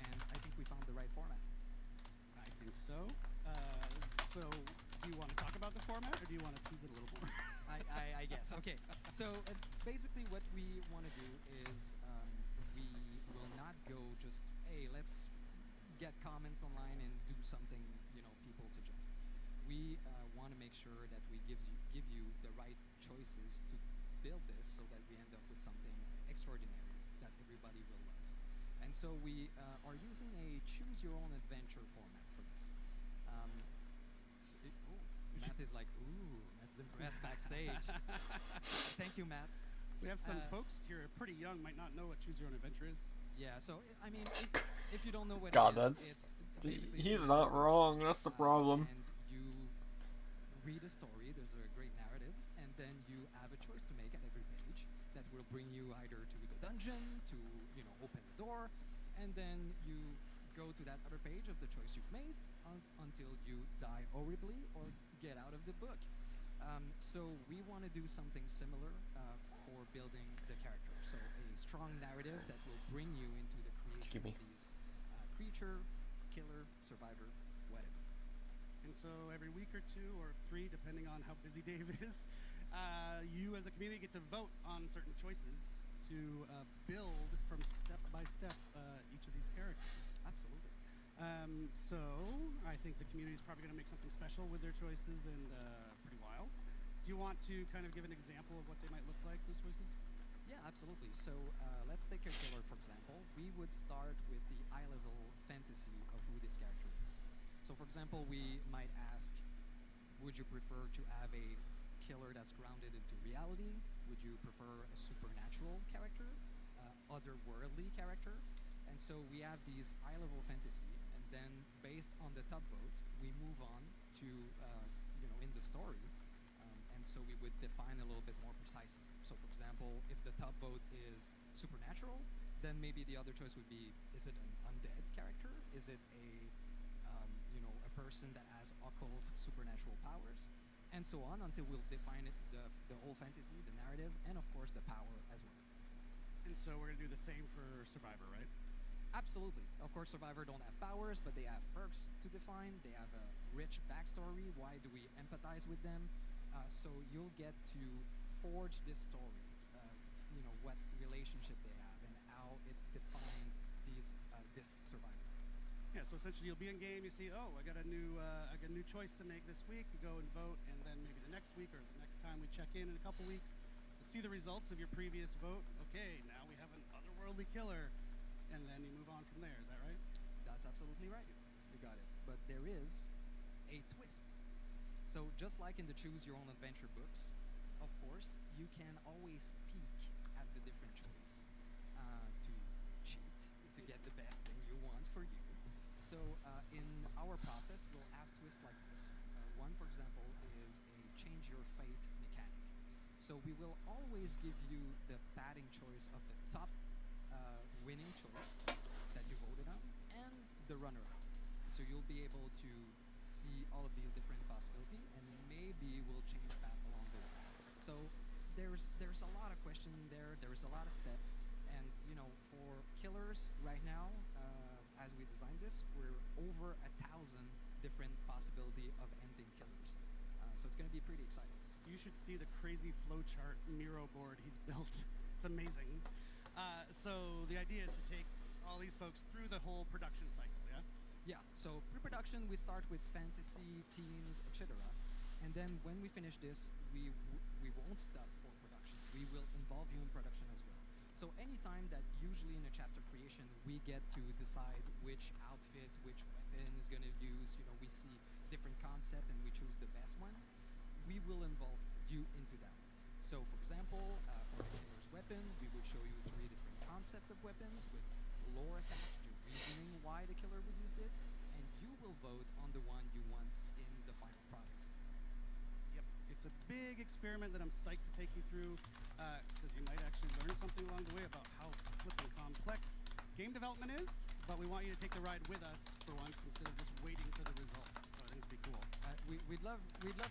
And I think we found the right format. I think so. So, do you want to talk about the format, or do you want to tease it a little more? I guess. Okay. So basically, what we want to do is we will not go just, hey, let's get comments online and do something people suggest. We want to make sure that we give you the right choices to build this, so that we end up with something extraordinary that everybody will love. And so we are using a choose your own adventure format for this. Matt is like, ooh, Matt's impressed backstage. Thank you, Matt. We have some folks here pretty young, might not know what Choose Your Own Adventure is. Yeah, so I mean, if you don't know what God, it is, that's it's basically he's not wrong. That's the problem. And you read a story. There's a great narrative, and then you have a choice to make at every page that will bring you either to the dungeon, to open the door, and then you go to that other page of the choice you've made until you die horribly or get out of the book. So we want to do something similar for building the character. So a strong narrative that will bring you into the creation of these creature, killer, survivor, whatever. And so every week or 2 or 3, depending on how busy Dave is, you as a community get to vote on certain choices to build from step by step each of these characters. Absolutely. So I think the community is probably going to make something special with their choices in a pretty while. Do you want to kind of give an example of what they might look like, those choices? Yeah, absolutely. So let's take a killer, for example. We would start with the eye-level fantasy of who this character is. So for example, we might ask, would you prefer to have a killer that's grounded into reality? Would you prefer a supernatural character, otherworldly character? And so we have these eye-level fantasy, and then based on the top vote, we move on to, in the story, and so we would define a little bit more precisely. So for example, if the top vote is supernatural, then maybe the other choice would be, is it an undead character? Is it a person that has occult supernatural powers? And so on until we'll define it, the whole fantasy, the narrative, and of course the power as well. And so we're going to do the same for Survivor, right? Absolutely. Of course, Survivor don't have powers, but they have perks to define. They have a rich backstory. Why do we empathize with them? So you'll get to forge this story, what relationship they have and how it defined this Survivor. Yeah, so essentially you'll be in game, you see, oh, I got a new choice to make this week. You go and vote, and then maybe the next week or the next time we check in a couple weeks, you'll see the results of your previous vote. Okay, now we have an otherworldly killer, and then you move on from there. Is that right? That's absolutely right. You got it. But there is a twist. So just like in the Choose Your Own Adventure books, of course, you can always peek at the different choice to cheat, to get the best thing you want for you. So in our process, we'll have twists like this. One, for example, is a change your fate mechanic. So we will always give you the batting choice of the top winning choice that you voted on and the runner-up. So you'll be able to see all of these different possibilities, and maybe we'll change path along the way. So there's a lot of question there. There's a lot of steps, and for killers right now, as we designed this, we're over 1,000 different possibility of ending killers. So it's going to be pretty exciting. You should see the crazy flowchart Miro board he's built. It's amazing. So the idea is to take all these folks through the whole production cycle, yeah? Yeah, so pre-production, we start with fantasy, teams, etc. And then when we finish this, we won't stop for production. We will involve you in production as well. So anytime that usually in a chapter creation, we get to decide which outfit, which weapon is going to use, we see different concept and we choose the best one, we will involve you into that. So for example, for the killer's weapon, we would show you 3 different concepts of weapons with lore attached, the reasoning why the killer would use this, and you will vote on the one you want in the final product. Yep, it's a big experiment that I'm psyched to take you through, because you might actually learn something along the way about how flipping complex game development is, but we want you to take the ride with us for once instead of just waiting for the result. So I think it's be cool. We'd love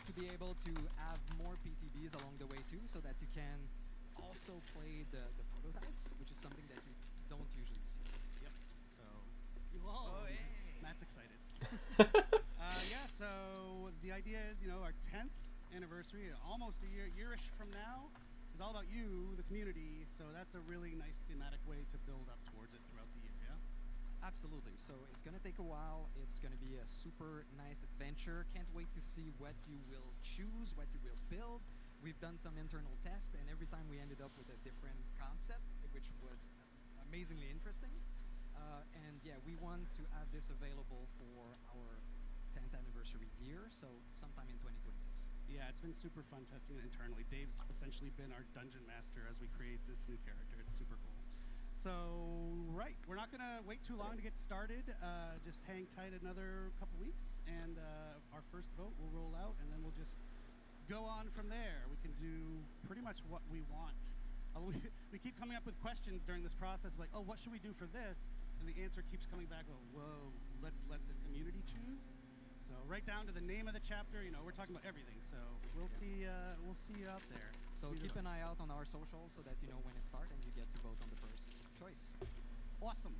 to be able to have more PTBs along the way too, so that you can also play the prototypes, which is something that you don't usually see. Yep. So, Matt's excited. Yeah. So the idea is, our 10th anniversary, almost a yearish from now, is all about you, the community. So that's a really nice thematic way to build up towards it throughout the year. Yeah. Absolutely. So it's gonna take a while. It's gonna be a super nice adventure. Can't wait to see what you will choose, what you will build. We've done some internal tests, and every time we ended up with a different concept, which was amazingly interesting. And yeah, we want to have this available for our 10th anniversary year, so sometime in 2026. Yeah, it's been super fun testing it internally. Dave's essentially been our dungeon master as we create this new character. It's super cool. So, right, we're not gonna wait too long to get started. Just hang tight another couple weeks, and our first vote will roll out, and then we'll just go on from there. We can do pretty much what we want. We keep coming up with questions during this process, like, oh, what should we do for this? And the answer keeps coming back, well, whoa, let's let the community choose. So right down to the name of the chapter, you know, we're talking about everything. So we'll see you out there. So keep an eye out on our socials so that you know when it starts and you get to vote on the first choice. Awesome.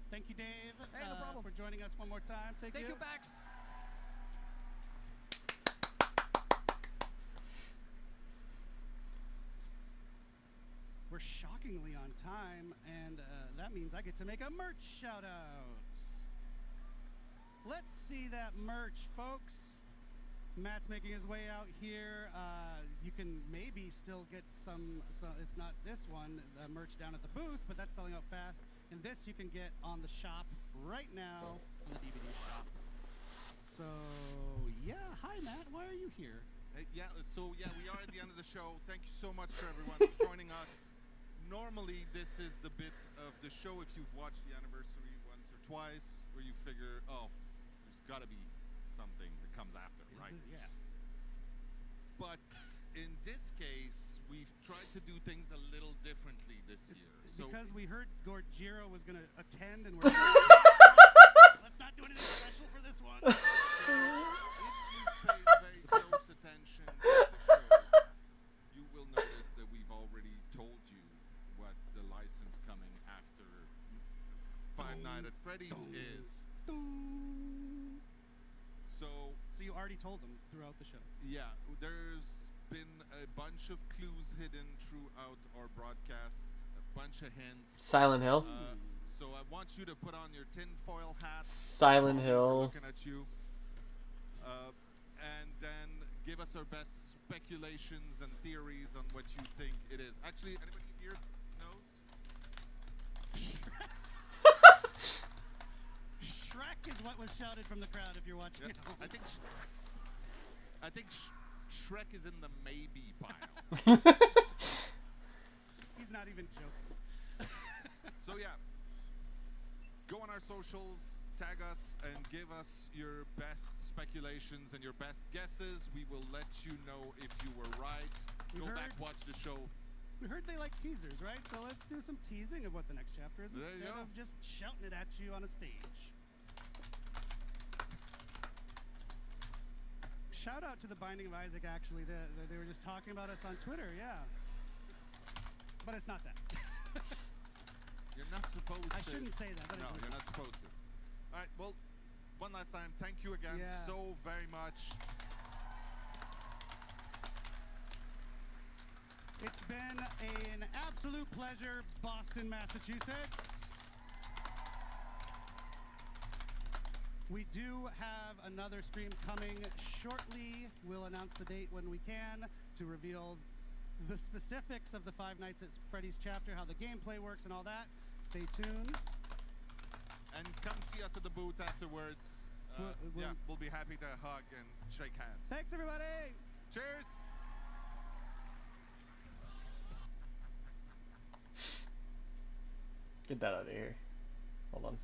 Thank you, Dave. Hey, no problem. For joining us one more time. Thank you. Thank you, Bax. We're shockingly on time, and that means I get to make a merch shout out. Let's see that merch, folks. Matt's making his way out here. You can maybe still get some, it's not this one, merch down at the booth, but that's selling out fast. And this you can get on the shop right now, on the DVD shop. So, yeah, hi Matt, why are you here? We are at the end of the show. Thank you so much for everyone for joining us. Normally, this is the bit of the show, if you've watched the anniversary once or twice, where you figure, oh, there's got to be something that comes after, right? Yeah. But in this case, we've tried to do things a little differently this year. So because we heard Gorgiro was going to attend, and we're let's not do anything special for this one. If you pay very close attention to the show, you will notice that we've already told you what the license coming after Five Nights at Freddy's is. So you already told them throughout the show. Yeah, there's been a bunch of clues hidden throughout our broadcast, a bunch of hints. Silent Hill. So I want you to put on your tinfoil hat. Silent Hill. Looking at you. And then give us our best speculations and theories on what you think it is. Actually, anybody here knows? Shrek is what was shouted from the crowd if you're watching at home. I think Shrek is in the maybe pile. He's not even joking. So yeah, go on our socials, tag us, and give us your best speculations and your best guesses. We will let you know if you were right. Go back, watch the show. We heard they like teasers, right? So let's do some teasing of what the next chapter is instead of just shouting it at you on a stage. Shout out to the Binding of Isaac, actually. They were just talking about us on Twitter, yeah. But it's not that. You're not supposed to. I shouldn't say that, but no, you're not supposed to. All right, well, one last time, thank you again so very much. It's been an absolute pleasure, Boston, Massachusetts. We do have another stream coming shortly. We'll announce the date when we can to reveal the specifics of the Five Nights at Freddy's chapter, how the gameplay works and all that. Stay tuned. And come see us at the booth afterwards. We'll be happy to hug and shake hands. Thanks, everybody. Cheers. Get that out of here. Hold on.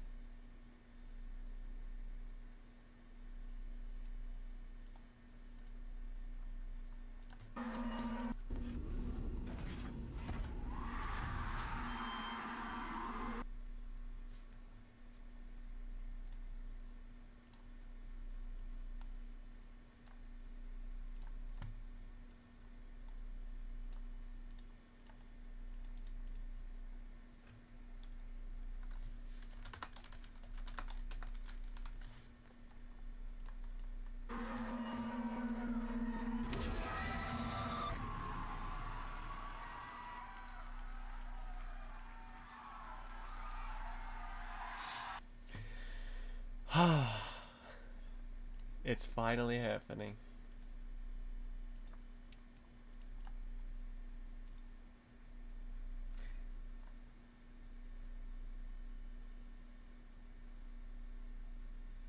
It's finally happening.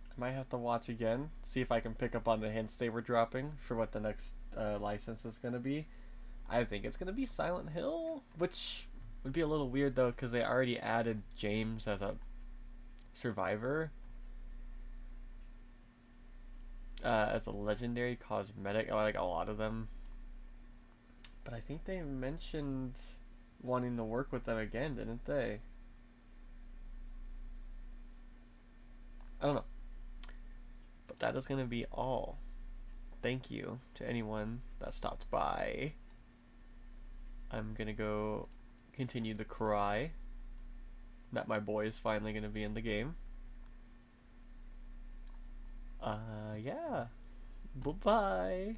I might have to watch again, see if I can pick up on the hints they were dropping for what the next license is going to be. I think it's going to be Silent Hill, which would be a little weird though, because they already added James as a survivor. As a legendary cosmetic, like a lot of them. But I think they mentioned wanting to work with them again, didn't they? I don't know. But that is going to be all. Thank you to anyone that stopped by. I'm going to go continue to cry that my boy is finally going to be in the game. Yeah. Bye-bye.